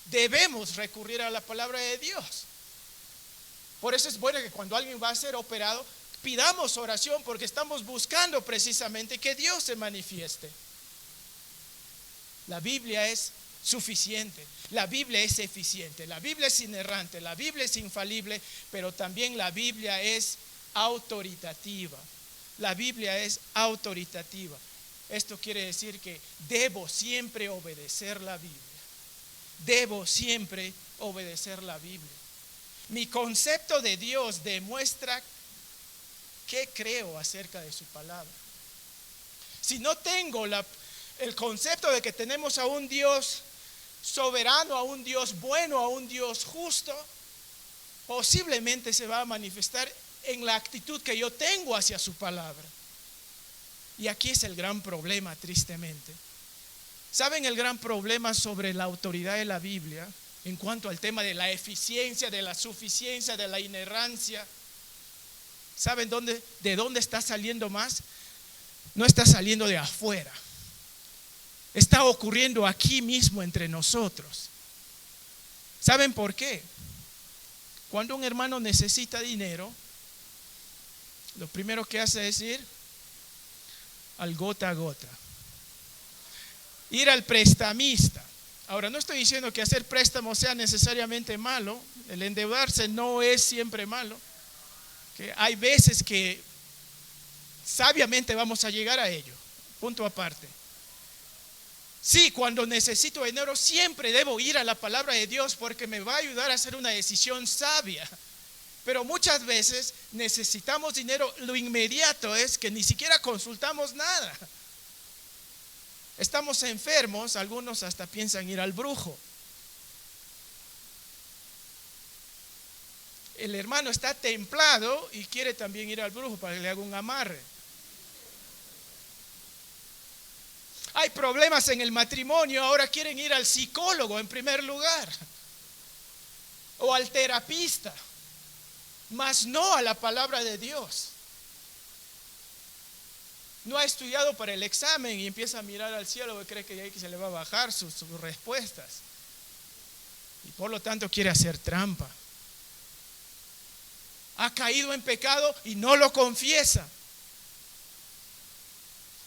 debemos recurrir a la palabra de Dios. Por eso es bueno que cuando alguien va a ser operado, pidamos oración porque estamos buscando precisamente que Dios se manifieste. La Biblia es suficiente, la Biblia es eficiente, la Biblia es inerrante, la Biblia es infalible, pero también la Biblia es autoritativa. La Biblia es autoritativa. Esto quiere decir que debo siempre obedecer la Biblia. Debo siempre obedecer la Biblia. Mi concepto de Dios demuestra qué creo acerca de su palabra. Si no tengo el concepto de que tenemos a un Dios soberano, a un Dios bueno, a un Dios justo, posiblemente se va a manifestar en la actitud que yo tengo hacia su palabra. Y aquí es el gran problema, tristemente. ¿Saben el gran problema sobre la autoridad de la Biblia en cuanto al tema de la eficiencia, de la suficiencia, de la inerrancia? ¿Saben de dónde está saliendo más? No está saliendo de afuera. Está ocurriendo aquí mismo entre nosotros. ¿Saben por qué? Cuando un hermano necesita dinero, lo primero que hace es ir al gota a gota. Ir al prestamista. Ahora, no estoy diciendo que hacer préstamos sea necesariamente malo. El endeudarse no es siempre malo. Que hay veces que sabiamente vamos a llegar a ello. Punto aparte. Sí, cuando necesito dinero siempre debo ir a la palabra de Dios porque me va a ayudar a hacer una decisión sabia. Pero muchas veces necesitamos dinero, lo inmediato es que ni siquiera consultamos nada. Estamos enfermos, algunos hasta piensan ir al brujo. El hermano está templado y quiere también ir al brujo para que le haga un amarre. Hay problemas en el matrimonio, ahora quieren ir al psicólogo en primer lugar, o al terapista, mas no a la palabra de Dios. No ha estudiado para el examen y empieza a mirar al cielo y cree que ahí se le va a bajar sus respuestas. Y por lo tanto quiere hacer trampa. Ha caído en pecado y no lo confiesa.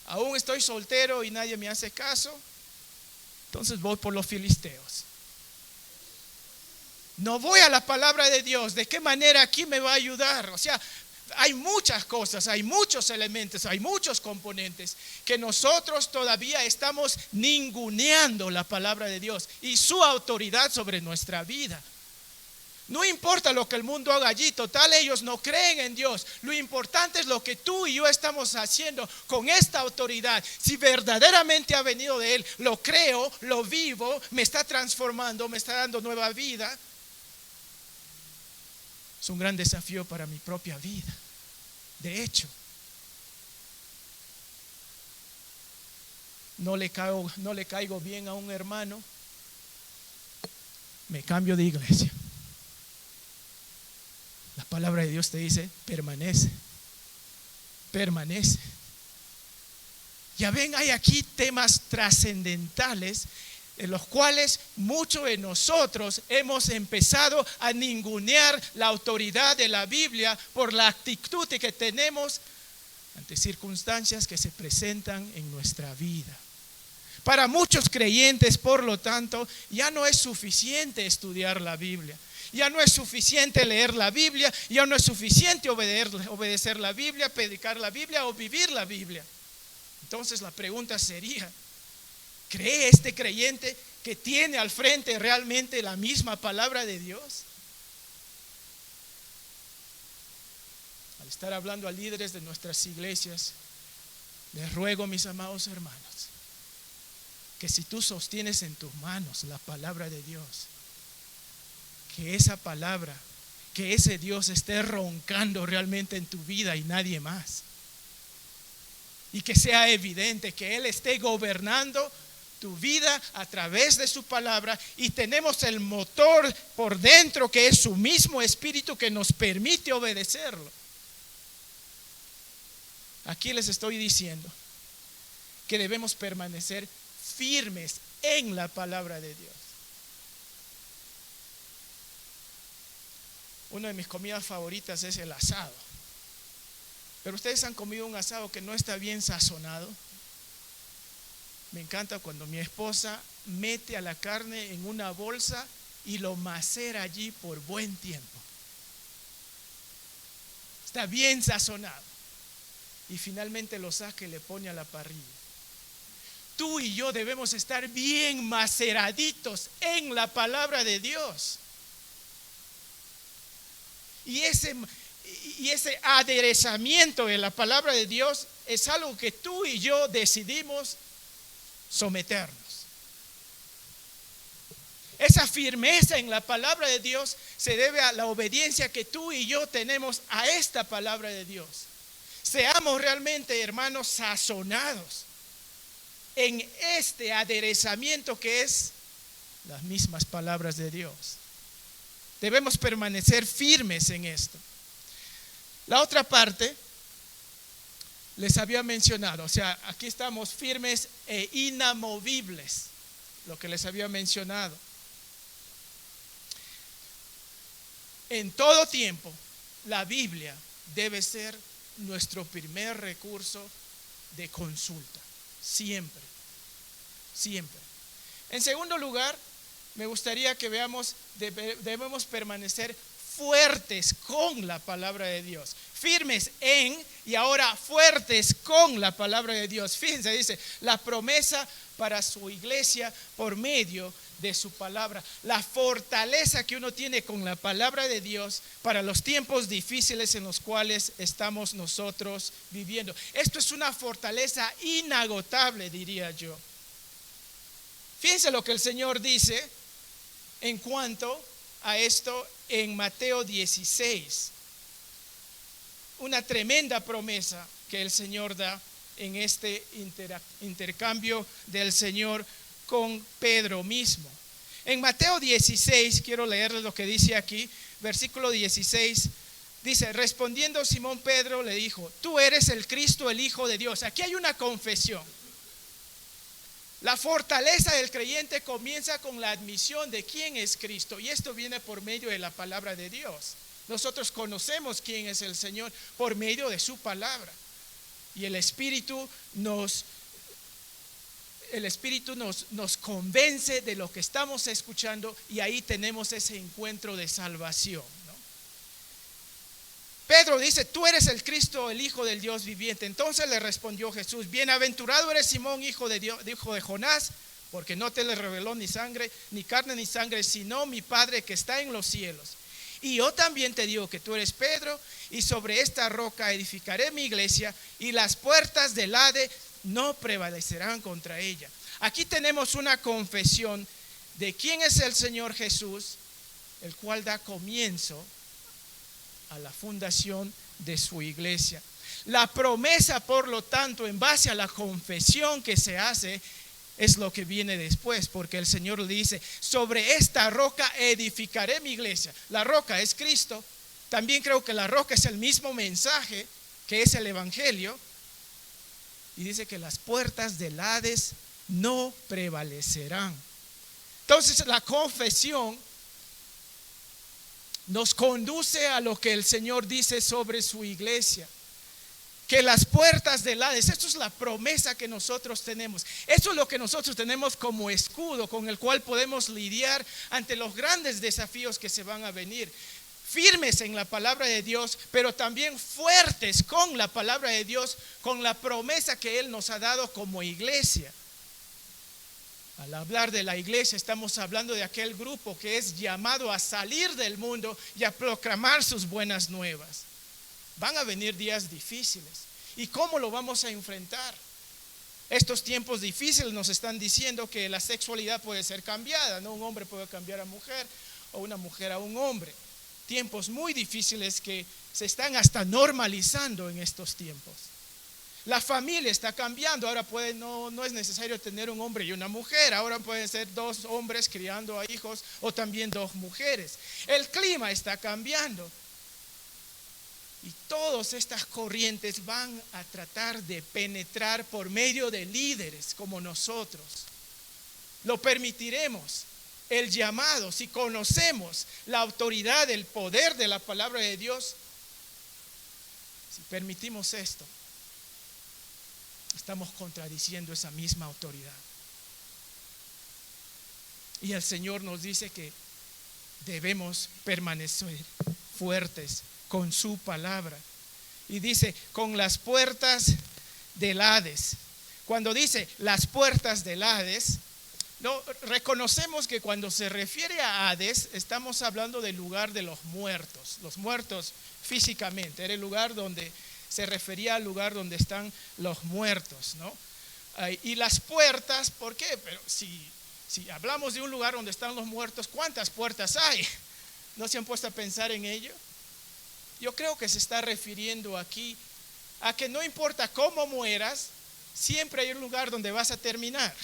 Aún estoy soltero y nadie me hace caso, entonces voy por los filisteos. No voy a la palabra de Dios. ¿De qué manera aquí me va a ayudar? O sea, hay muchas cosas, hay muchos elementos, hay muchos componentes que nosotros todavía estamos ninguneando la palabra de Dios y su autoridad sobre nuestra vida. No importa lo que el mundo haga allí, total ellos no creen en Dios. Lo importante es lo que tú y yo estamos haciendo con esta autoridad. Si verdaderamente ha venido de Él, lo creo, lo vivo, me está transformando, me está dando nueva vida. Es un gran desafío para mi propia vida. De hecho, no le caigo bien a un hermano, me cambio de iglesia. La palabra de Dios te dice, permanece. Ya ven, hay aquí temas trascendentales en los cuales muchos de nosotros hemos empezado a ningunear la autoridad de la Biblia por la actitud que tenemos ante circunstancias que se presentan en nuestra vida. Para muchos creyentes, por lo tanto, ya no es suficiente estudiar la Biblia. Ya no es suficiente leer la Biblia, ya no es suficiente obedecer la Biblia, predicar la Biblia o vivir la Biblia. Entonces la pregunta sería, ¿cree este creyente que tiene al frente realmente la misma palabra de Dios? Al estar hablando a líderes de nuestras iglesias, les ruego, mis amados hermanos, que si tú sostienes en tus manos la palabra de Dios, que esa palabra, que ese Dios esté roncando realmente en tu vida y nadie más. Y que sea evidente que Él esté gobernando tu vida a través de su palabra, y tenemos el motor por dentro que es su mismo espíritu que nos permite obedecerlo. Aquí les estoy diciendo que debemos permanecer firmes en la palabra de Dios. Una de mis comidas favoritas es el asado. Pero ustedes han comido un asado que no está bien sazonado. Me encanta cuando mi esposa mete a la carne en una bolsa y lo macera allí por buen tiempo. Está bien sazonado. Y finalmente lo saca y le pone a la parrilla. Tú y yo debemos estar bien maceraditos en la palabra de Dios. Y ese aderezamiento de la palabra de Dios es algo que tú y yo decidimos someternos. Esa firmeza en la palabra de Dios se debe a la obediencia que tú y yo tenemos a esta palabra de Dios. Seamos realmente, hermanos, sazonados en este aderezamiento que es las mismas palabras de Dios. Debemos permanecer firmes en esto. La otra parte les había mencionado, o sea, aquí estamos firmes e inamovibles, lo que les había mencionado. En todo tiempo, la Biblia debe ser nuestro primer recurso de consulta, siempre, siempre. En segundo lugar, me gustaría que veamos, debemos permanecer fuertes con la palabra de Dios. Firmes en y ahora fuertes con la palabra de Dios. Fíjense, dice, la promesa para su iglesia por medio de su palabra. La fortaleza que uno tiene con la palabra de Dios para los tiempos difíciles en los cuales estamos nosotros viviendo. Esto es una fortaleza inagotable, diría yo. Fíjense lo que el Señor dice en cuanto a esto en Mateo 16. Una tremenda promesa que el Señor da. en este intercambio del Señor con Pedro mismo. En Mateo 16, quiero leerles lo que dice aquí, versículo 16, dice: respondiendo Simón Pedro le dijo: tú eres el Cristo, el Hijo de Dios. Aquí hay una confesión. La fortaleza del creyente comienza con la admisión de quién es Cristo, y esto viene por medio de la palabra de Dios. Nosotros conocemos quién es el Señor por medio de su palabra, y el Espíritu nos convence de lo que estamos escuchando, y ahí tenemos ese encuentro de salvación, ¿no? Pedro dice: tú eres el Cristo, el Hijo del Dios viviente. Entonces le respondió Jesús: bienaventurado eres Simón, hijo de Jonás, porque no te le reveló ni carne ni sangre, sino mi Padre que está en los cielos. Y yo también te digo que tú eres Pedro, y sobre esta roca edificaré mi iglesia, y las puertas del Hades no prevalecerán contra ella. Aquí tenemos una confesión de quién es el Señor Jesús, el cual da comienzo a la fundación de su iglesia. La promesa, por lo tanto, en base a la confesión que se hace, es lo que viene después, porque el Señor le dice: sobre esta roca edificaré mi iglesia. La roca es Cristo. También creo que la roca es el mismo mensaje que es el Evangelio, y dice que las puertas del Hades no prevalecerán. Entonces la confesión nos conduce a lo que el Señor dice sobre su iglesia, que las puertas del Hades, esto es la promesa que nosotros tenemos. Esto es lo que nosotros tenemos como escudo con el cual podemos lidiar ante los grandes desafíos que se van a venir. Firmes en la palabra de Dios, pero también fuertes con la palabra de Dios, con la promesa que Él nos ha dado como iglesia. Al hablar de la iglesia, estamos hablando de aquel grupo que es llamado a salir del mundo y a proclamar sus buenas nuevas. Van a venir días difíciles. ¿Y cómo lo vamos a enfrentar? Estos tiempos difíciles nos están diciendo que la sexualidad puede ser cambiada, ¿no? Un hombre puede cambiar a mujer, o una mujer a un hombre. Tiempos muy difíciles que se están hasta normalizando en estos tiempos. La familia está cambiando. Ahora no es necesario tener un hombre y una mujer. Ahora pueden ser dos hombres criando a hijos, o también dos mujeres. El clima está cambiando. Y todas estas corrientes van a tratar de penetrar por medio de líderes como nosotros. Lo permitiremos. El llamado, si conocemos la autoridad, el poder de la palabra de Dios, si permitimos esto, estamos contradiciendo esa misma autoridad. Y el Señor nos dice que debemos permanecer fuertes con su palabra. Y dice: con las puertas del Hades. Cuando dice las puertas del Hades, no, reconocemos que cuando se refiere a Hades, estamos hablando del lugar de los muertos físicamente. Era el lugar donde se refería al lugar donde están los muertos, ¿no? Y las puertas, ¿por qué? Pero si hablamos de un lugar donde están los muertos, ¿cuántas puertas hay? ¿No se han puesto a pensar en ello? Yo creo que se está refiriendo aquí a que no importa cómo mueras, siempre hay un lugar donde vas a terminar.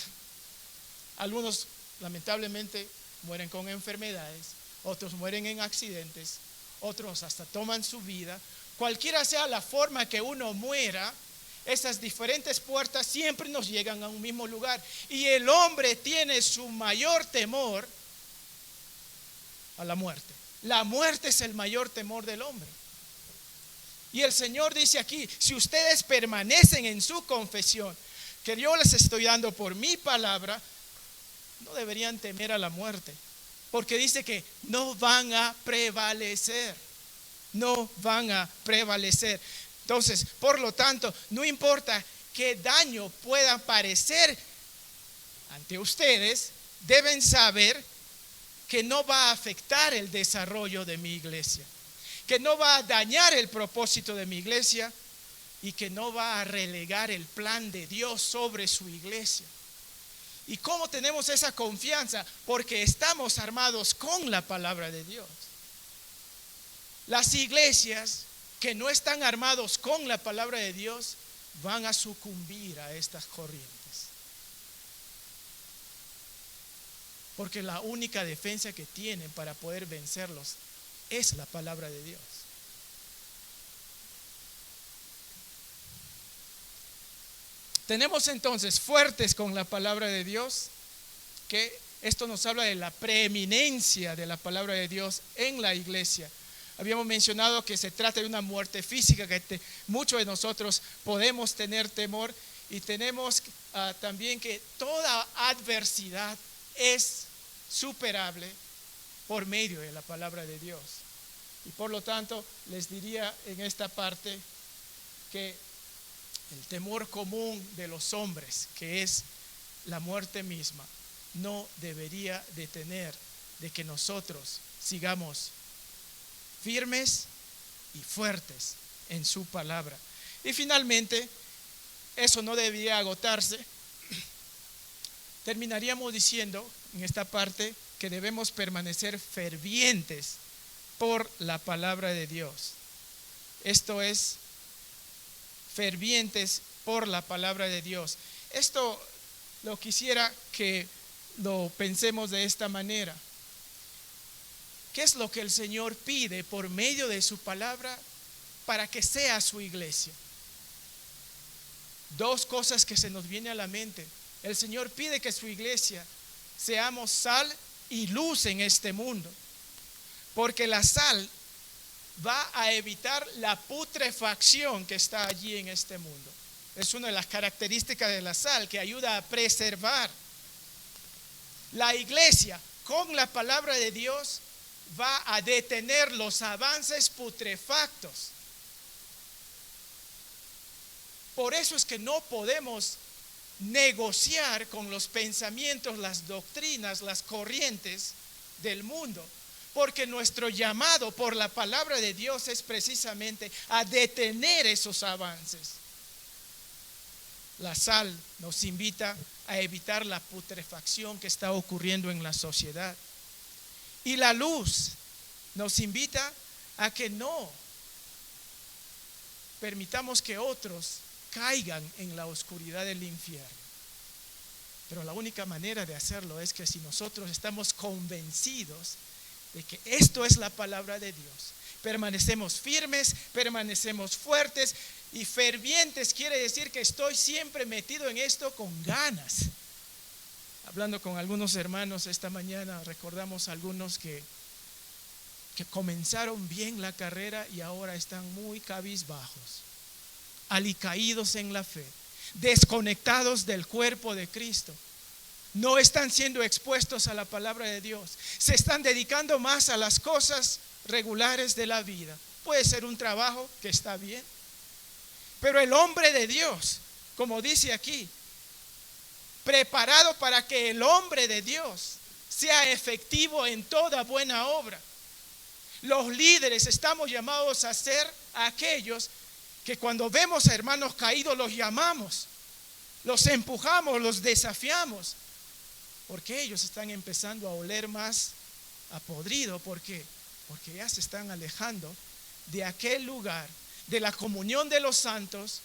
Algunos lamentablemente mueren con enfermedades, otros mueren en accidentes, otros hasta toman su vida. Cualquiera sea la forma que uno muera, esas diferentes puertas siempre nos llegan a un mismo lugar. Y el hombre tiene su mayor temor a la muerte. La muerte es el mayor temor del hombre. Y el Señor dice aquí: si ustedes permanecen en su confesión, que yo les estoy dando por mi palabra, no deberían temer a la muerte, porque dice que no van a prevalecer. No van a prevalecer. Entonces, por lo tanto, no importa qué daño pueda parecer ante ustedes, deben saber que no va a afectar el desarrollo de mi iglesia, que no va a dañar el propósito de mi iglesia, y que no va a relegar el plan de Dios sobre su iglesia. ¿Y cómo tenemos esa confianza? Porque estamos armados con la palabra de Dios. Las iglesias que no están armados con la palabra de Dios van a sucumbir a estas corrientes. Porque la única defensa que tienen para poder vencerlos es la palabra de Dios. Tenemos entonces fuertes con la palabra de Dios, que esto nos habla de la preeminencia de la palabra de Dios en la iglesia. Habíamos mencionado que se trata de una muerte física, que muchos de nosotros podemos tener temor, y tenemos también que toda adversidad es superable por medio de la palabra de Dios. Y por lo tanto, les diría en esta parte que el temor común de los hombres, que es la muerte misma, no debería detener de que nosotros sigamos firmes y fuertes en su palabra. Y finalmente, eso no debería agotarse. Terminaríamos diciendo en esta parte que debemos permanecer fervientes por la palabra de Dios. Esto es, fervientes por la palabra de Dios. Esto lo quisiera que lo pensemos de esta manera. ¿Qué es lo que el Señor pide por medio de su palabra para que sea su iglesia? Dos cosas que se nos viene a la mente. El Señor pide que su iglesia seamos sal y luz en este mundo, porque la sal va a evitar la putrefacción que está allí en este mundo. Es una de las características de la sal, que ayuda a preservar. La iglesia, con la palabra de Dios, va a detener los avances putrefactos. Por eso es que no podemos negociar con los pensamientos, las doctrinas, las corrientes del mundo, porque nuestro llamado por la palabra de Dios es precisamente a detener esos avances. La sal nos invita a evitar la putrefacción que está ocurriendo en la sociedad. Y la luz nos invita a que no permitamos que otros caigan en la oscuridad del infierno. Pero la única manera de hacerlo es que si nosotros estamos convencidos de que esto es la palabra de Dios, permanecemos firmes, permanecemos fuertes y fervientes. Quiere decir que estoy siempre metido en esto con ganas. Hablando con algunos hermanos esta mañana, recordamos algunos que comenzaron bien la carrera y ahora están muy cabizbajos, alicaídos en la fe, desconectados del cuerpo de Cristo. No están siendo expuestos a la palabra de Dios. Se están dedicando más a las cosas regulares de la vida. Puede ser un trabajo que está bien, pero el hombre de Dios, como dice aquí, preparado para que el hombre de Dios sea efectivo en toda buena obra. Los líderes estamos llamados a ser aquellos que cuando vemos a hermanos caídos los llamamos, los empujamos, los desafiamos, porque ellos están empezando a oler más a podrido. ¿Por qué? Porque ya se están alejando de aquel lugar, de la comunión de los santos,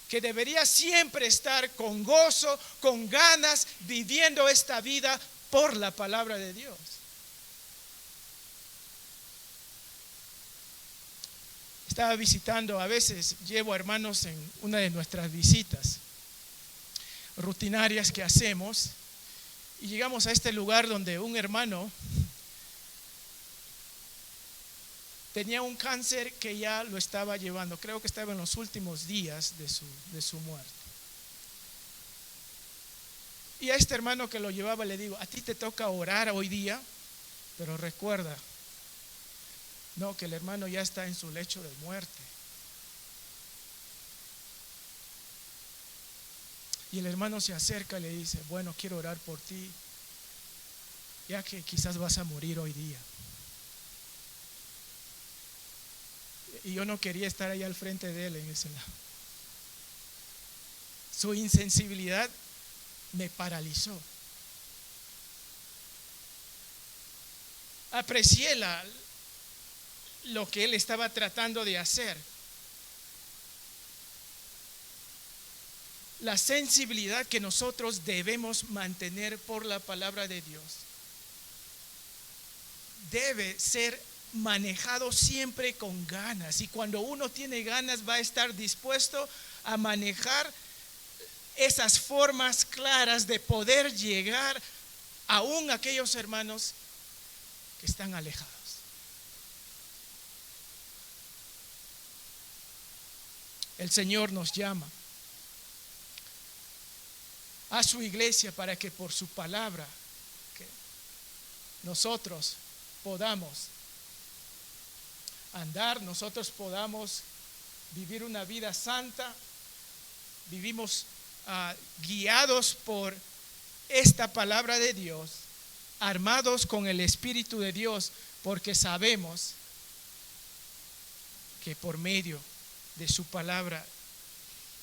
que debería siempre estar con gozo, con ganas, viviendo esta vida por la palabra de Dios. Estaba visitando, a veces llevo a hermanos en una de nuestras visitas rutinarias que hacemos, y llegamos a este lugar donde un hermano tenía un cáncer que ya lo estaba llevando, creo que estaba en los últimos días de su muerte. Y a este hermano que lo llevaba le digo: a ti te toca orar hoy día, pero recuerda, no, que el hermano ya está en su lecho de muerte. Y el hermano se acerca y le dice: bueno, quiero orar por ti, ya que quizás vas a morir hoy día. Y yo no quería estar ahí al frente de él en ese lado. Su insensibilidad me paralizó. Aprecié lo que él estaba tratando de hacer. la sensibilidad que nosotros debemos mantener por la palabra de Dios debe ser manejado siempre con ganas. Y cuando uno tiene ganas, va a estar dispuesto a manejar esas formas claras de poder llegar aún a aquellos hermanos que están alejados. El Señor nos llama a su iglesia para que por su palabra que nosotros podamos andar, nosotros podamos vivir una vida santa. Vivimos guiados por esta palabra de Dios, armados con el Espíritu de Dios, porque sabemos que por medio de su palabra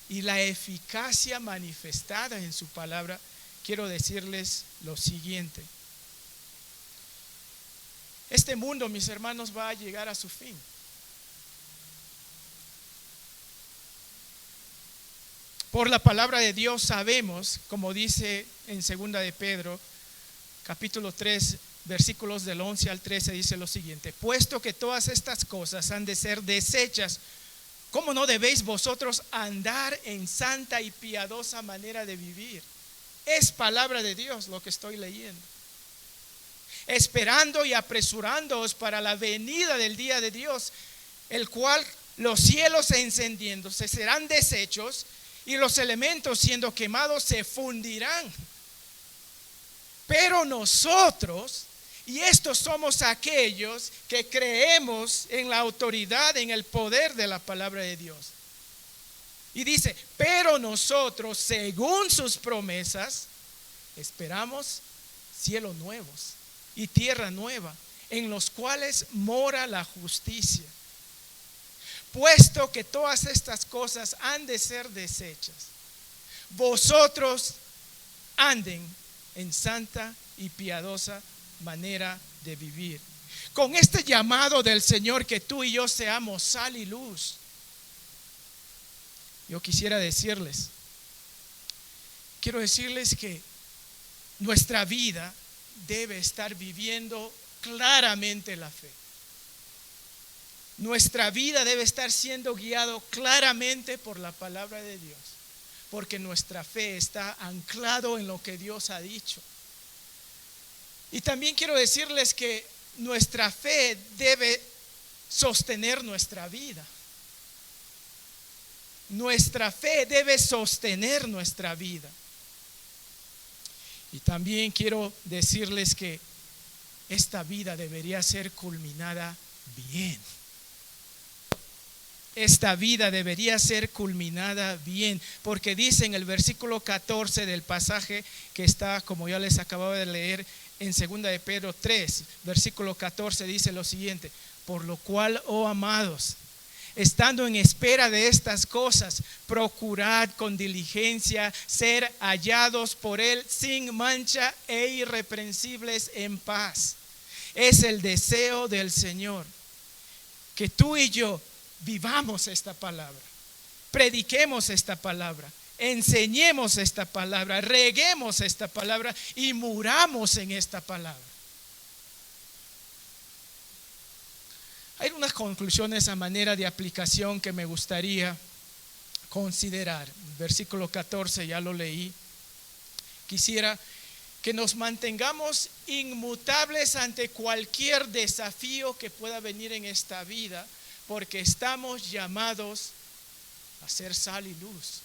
y la eficacia manifestada en su palabra, quiero decirles lo siguiente: este mundo, mis hermanos, va a llegar a su fin. Por la palabra de Dios sabemos, como dice en 2 de Pedro, capítulo 3, versículos del 11 al 13, dice lo siguiente: puesto que todas estas cosas han de ser desechas, ¿cómo no debéis vosotros andar en santa y piadosa manera de vivir? Es palabra de Dios lo que estoy leyendo. Esperando y apresurándoos para la venida del día de Dios, el cual los cielos encendiéndose serán deshechos y los elementos siendo quemados se fundirán. Pero nosotros, y estos somos aquellos que creemos en la autoridad, en el poder de la palabra de Dios. Y dice, pero nosotros, según sus promesas, esperamos cielos nuevos y tierra nueva, en los cuales mora la justicia. Puesto que todas estas cosas han de ser deshechas, vosotros anden en santa y piadosa manera de vivir. Con este llamado del Señor, que tú y yo seamos sal y luz, yo quiero decirles que nuestra vida debe estar viviendo claramente la fe. Nuestra vida debe estar siendo guiado claramente por la palabra de Dios, porque nuestra fe está anclado en lo que Dios ha dicho. Y también quiero decirles que nuestra fe debe sostener nuestra vida. Nuestra fe debe sostener nuestra vida. Y también quiero decirles que esta vida debería ser culminada bien. Esta vida debería ser culminada bien, porque dice en el versículo 14 del pasaje que está, como ya les acababa de leer, en 2 de Pedro 3, versículo 14, dice lo siguiente: por lo cual, oh amados, estando en espera de estas cosas, procurad con diligencia ser hallados por Él sin mancha e irreprensibles en paz. Es el deseo del Señor que tú y yo vivamos esta palabra, prediquemos esta palabra, enseñemos esta palabra, reguemos esta palabra y muramos en esta palabra. Hay unas conclusiones a manera de aplicación que me gustaría considerar. Versículo 14 ya lo leí. Quisiera que nos mantengamos inmutables ante cualquier desafío que pueda venir en esta vida, porque estamos llamados a ser sal y luz.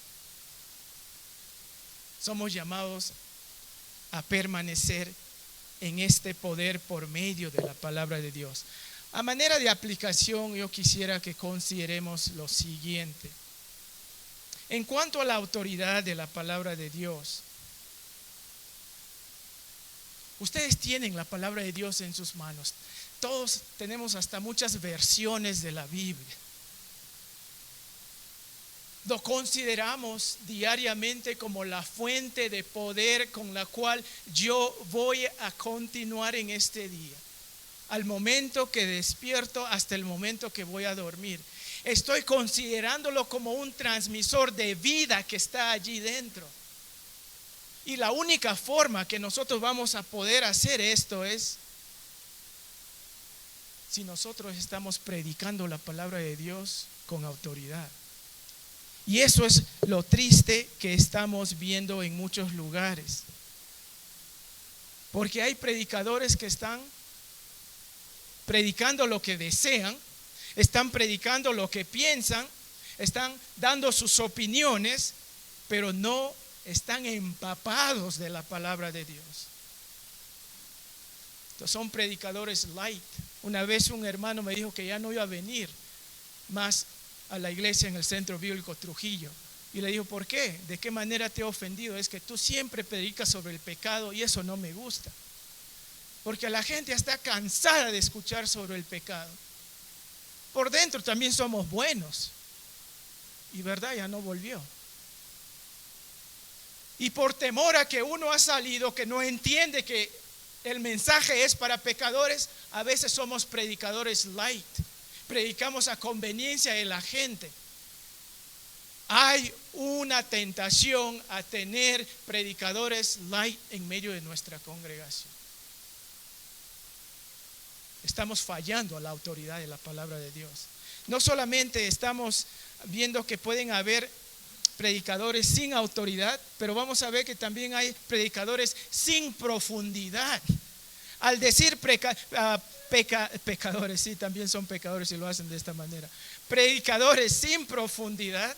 Somos llamados a permanecer en este poder por medio de la palabra de Dios. A manera de aplicación, yo quisiera que consideremos lo siguiente. En cuanto a la autoridad de la palabra de Dios, ustedes tienen la palabra de Dios en sus manos. Todos tenemos hasta muchas versiones de la Biblia. Lo consideramos diariamente como la fuente de poder con la cual yo voy a continuar en este día, al momento que despierto hasta el momento que voy a dormir. Estoy considerándolo como un transmisor de vida que está allí dentro. Y la única forma que nosotros vamos a poder hacer esto es si nosotros estamos predicando la palabra de Dios con autoridad. Y eso es lo triste que estamos viendo en muchos lugares. Porque hay predicadores que están predicando lo que desean, están predicando lo que piensan, están dando sus opiniones, pero no están empapados de la palabra de Dios. Entonces son predicadores light. Una vez un hermano me dijo que ya no iba a venir más a la iglesia en el Centro Bíblico Trujillo. Y le digo, ¿por qué? ¿De qué manera te he ofendido? Es que tú siempre predicas sobre el pecado y eso no me gusta. Porque la gente está cansada de escuchar sobre el pecado. Por dentro también somos buenos. Y verdad, ya no volvió. Y por temor a que uno ha salido, que no entiende que el mensaje es para pecadores, a veces somos predicadores light. Predicamos a conveniencia de la gente. Hay una tentación a tener predicadores light en medio de nuestra congregación. Estamos fallando a la autoridad de la palabra de Dios. No solamente estamos viendo que pueden haber predicadores sin autoridad, pero vamos a ver que también hay predicadores sin profundidad. Al decir pecadores, sí, también son pecadores y lo hacen de esta manera. Predicadores sin profundidad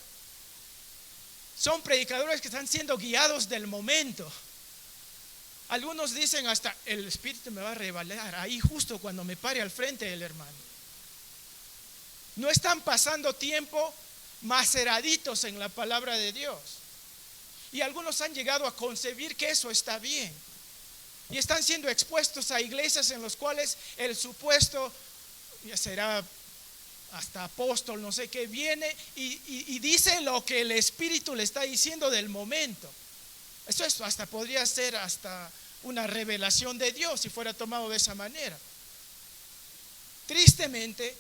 son predicadores que están siendo guiados del momento. Algunos dicen hasta el Espíritu me va a revelar ahí justo cuando me pare al frente del hermano. No están pasando tiempo maceraditos en la palabra de Dios. Y algunos han llegado a concebir que eso está bien. Y están siendo expuestos a iglesias en las cuales el supuesto, ya será hasta apóstol, no sé qué, viene y dice lo que el Espíritu le está diciendo del momento. Eso hasta podría ser hasta una revelación de Dios si fuera tomado de esa manera. Tristemente,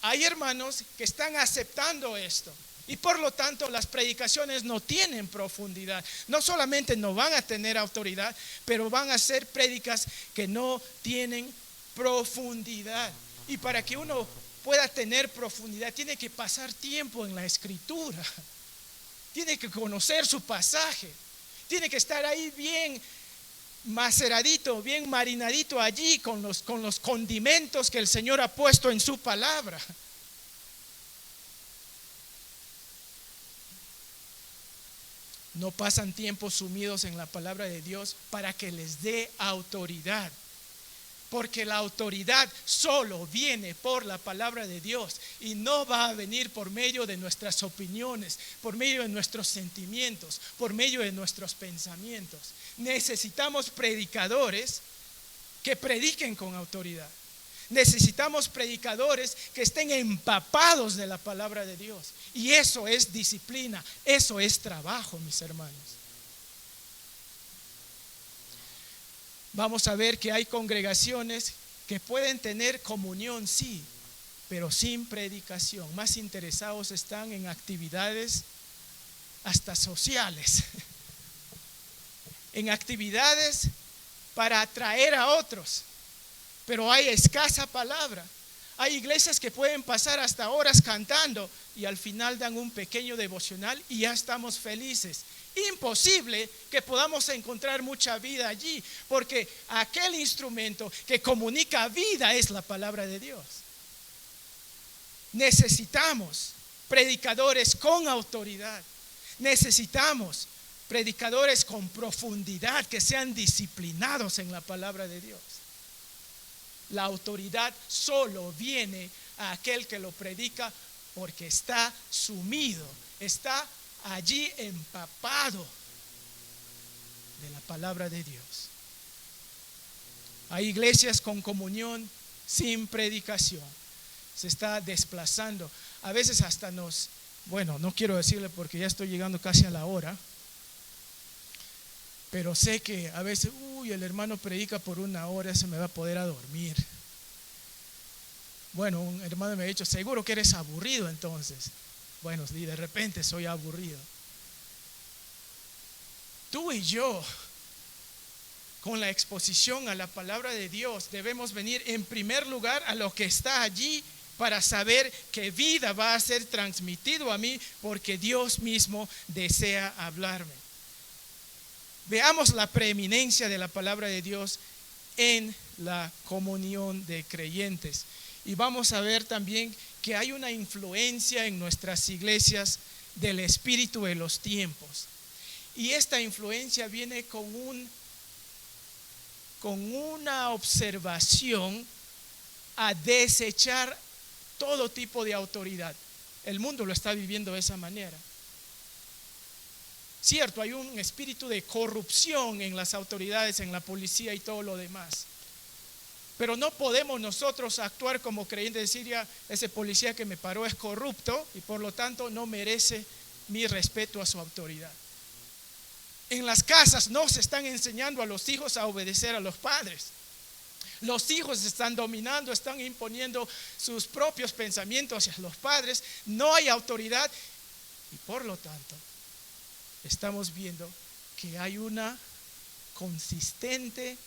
hay hermanos que están aceptando esto y por lo tanto las predicaciones no tienen profundidad. No solamente no van a tener autoridad, pero van a ser prédicas que no tienen profundidad. Y para que uno pueda tener profundidad, tiene que pasar tiempo en la Escritura, tiene que conocer su pasaje, tiene que estar ahí bien maceradito, bien marinadito allí con los condimentos que el Señor ha puesto en su palabra. No pasan tiempo sumidos en la palabra de Dios para que les dé autoridad. Porque la autoridad solo viene por la palabra de Dios y no va a venir por medio de nuestras opiniones, por medio de nuestros sentimientos, por medio de nuestros pensamientos. Necesitamos predicadores que prediquen con autoridad. Necesitamos predicadores que estén empapados de la palabra de Dios. Y eso es disciplina, eso es trabajo, mis hermanos. Vamos a ver que hay congregaciones que pueden tener comunión, sí, pero sin predicación. Más interesados están en actividades hasta sociales, en actividades para atraer a otros, pero hay escasa palabra. Hay iglesias que pueden pasar hasta horas cantando y al final dan un pequeño devocional y ya estamos felices. Imposible que podamos encontrar mucha vida allí, porque aquel instrumento que comunica vida es la palabra de Dios. Necesitamos predicadores con autoridad. Necesitamos predicadores con profundidad, que sean disciplinados en la palabra de Dios. La autoridad solo viene a aquel que lo predica porque está sumido, está allí empapado de la palabra de Dios. Hay iglesias con comunión sin predicación. Se está desplazando. A veces hasta bueno, no quiero decirle porque ya estoy llegando casi a la hora, pero sé que a veces, el hermano predica por 1 hora, se me va a poder a dormir. Bueno, un hermano me ha dicho, seguro que eres aburrido entonces. Bueno, y de repente soy aburrido. Tú y yo, con la exposición a la palabra de Dios, debemos venir en primer lugar a lo que está allí para saber qué vida va a ser transmitido a mí, porque Dios mismo desea hablarme. Veamos la preeminencia de la palabra de Dios en la comunión de creyentes. Y vamos a ver también que hay una influencia en nuestras iglesias del espíritu de los tiempos. Y esta influencia viene con una observación a desechar todo tipo de autoridad. El mundo lo está viviendo de esa manera. Cierto, hay un espíritu de corrupción en las autoridades, en la policía y todo lo demás. Pero no podemos nosotros actuar como creyentes, decir ya ese policía que me paró es corrupto y por lo tanto no merece mi respeto a su autoridad. En las casas no se están enseñando a los hijos a obedecer a los padres. Los hijos están dominando, están imponiendo sus propios pensamientos hacia los padres. No hay autoridad y por lo tanto estamos viendo que hay una consistente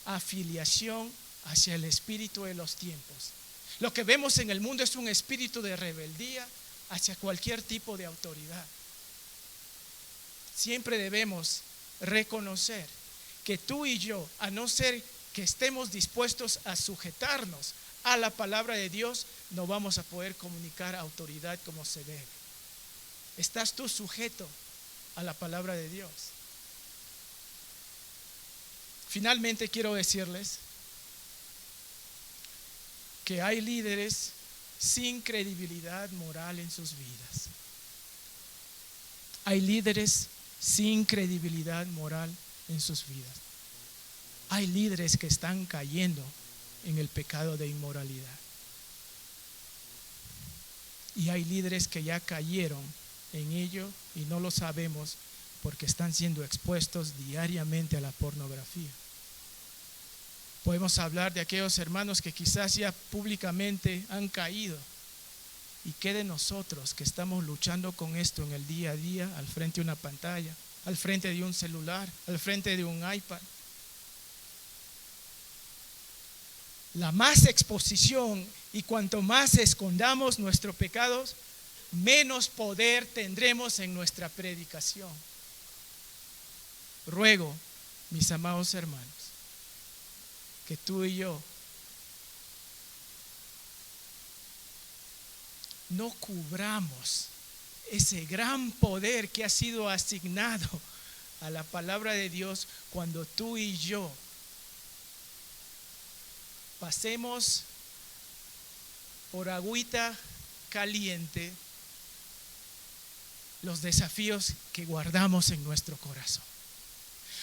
afiliación hacia el espíritu de los tiempos. Lo que vemos en el mundo es un espíritu de rebeldía hacia cualquier tipo de autoridad. Siempre debemos reconocer que tú y yo, a no ser que estemos dispuestos a sujetarnos a la palabra de Dios, no vamos a poder comunicar autoridad como se debe. ¿Estás tú sujeto a la palabra de Dios? Finalmente quiero decirles que hay líderes sin credibilidad moral en sus vidas. Hay líderes sin credibilidad moral en sus vidas. Hay líderes que están cayendo en el pecado de inmoralidad. Y hay líderes que ya cayeron en ello y no lo sabemos porque están siendo expuestos diariamente a la pornografía. Podemos hablar de aquellos hermanos que quizás ya públicamente han caído. ¿Y qué de nosotros que estamos luchando con esto en el día a día, al frente de una pantalla, al frente de un celular, al frente de un iPad? La más exposición y cuanto más escondamos nuestros pecados, menos poder tendremos en nuestra predicación. Ruego, mis amados hermanos, que tú y yo no cubramos ese gran poder que ha sido asignado a la palabra de Dios cuando tú y yo pasemos por agüita caliente los desafíos que guardamos en nuestro corazón.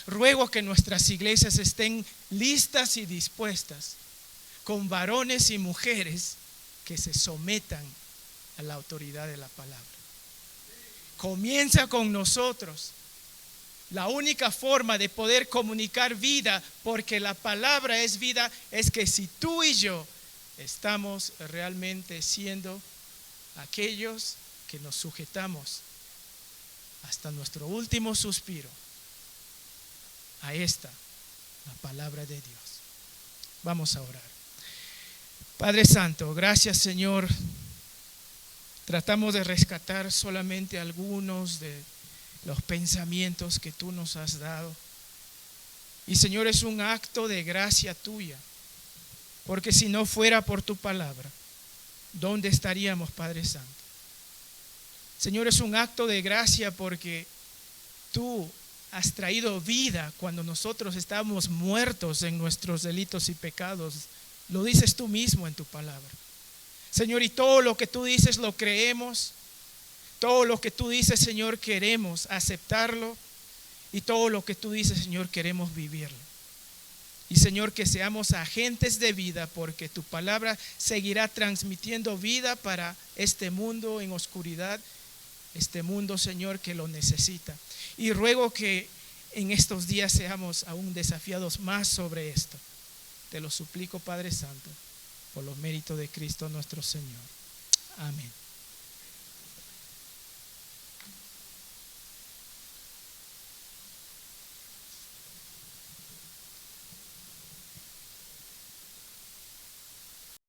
Ruego que nuestras iglesias estén listas y dispuestas con varones y mujeres que se sometan a la autoridad de la palabra. Comienza con nosotros. La única forma de poder comunicar vida, porque la palabra es vida, es que si tú y yo estamos realmente siendo aquellos que nos sujetamos hasta nuestro último suspiro a esta, la palabra de Dios. Vamos a orar. Padre Santo, gracias Señor. Tratamos de rescatar solamente algunos de los pensamientos que tú nos has dado. Y Señor, es un acto de gracia tuya, porque si no fuera por tu palabra, ¿dónde estaríamos, Padre Santo? Señor, es un acto de gracia porque tú has traído vida cuando nosotros estábamos muertos en nuestros delitos y pecados. Lo dices tú mismo en tu palabra. Señor, y todo lo que tú dices lo creemos. Todo lo que tú dices, Señor, queremos aceptarlo. Y todo lo que tú dices, Señor, queremos vivirlo. Y Señor, que seamos agentes de vida, porque tu palabra seguirá transmitiendo vida para este mundo en oscuridad. Este mundo, Señor, que lo necesita. Y ruego que en estos días seamos aún desafiados más sobre esto. Te lo suplico, Padre Santo, por los méritos de Cristo nuestro Señor. Amén.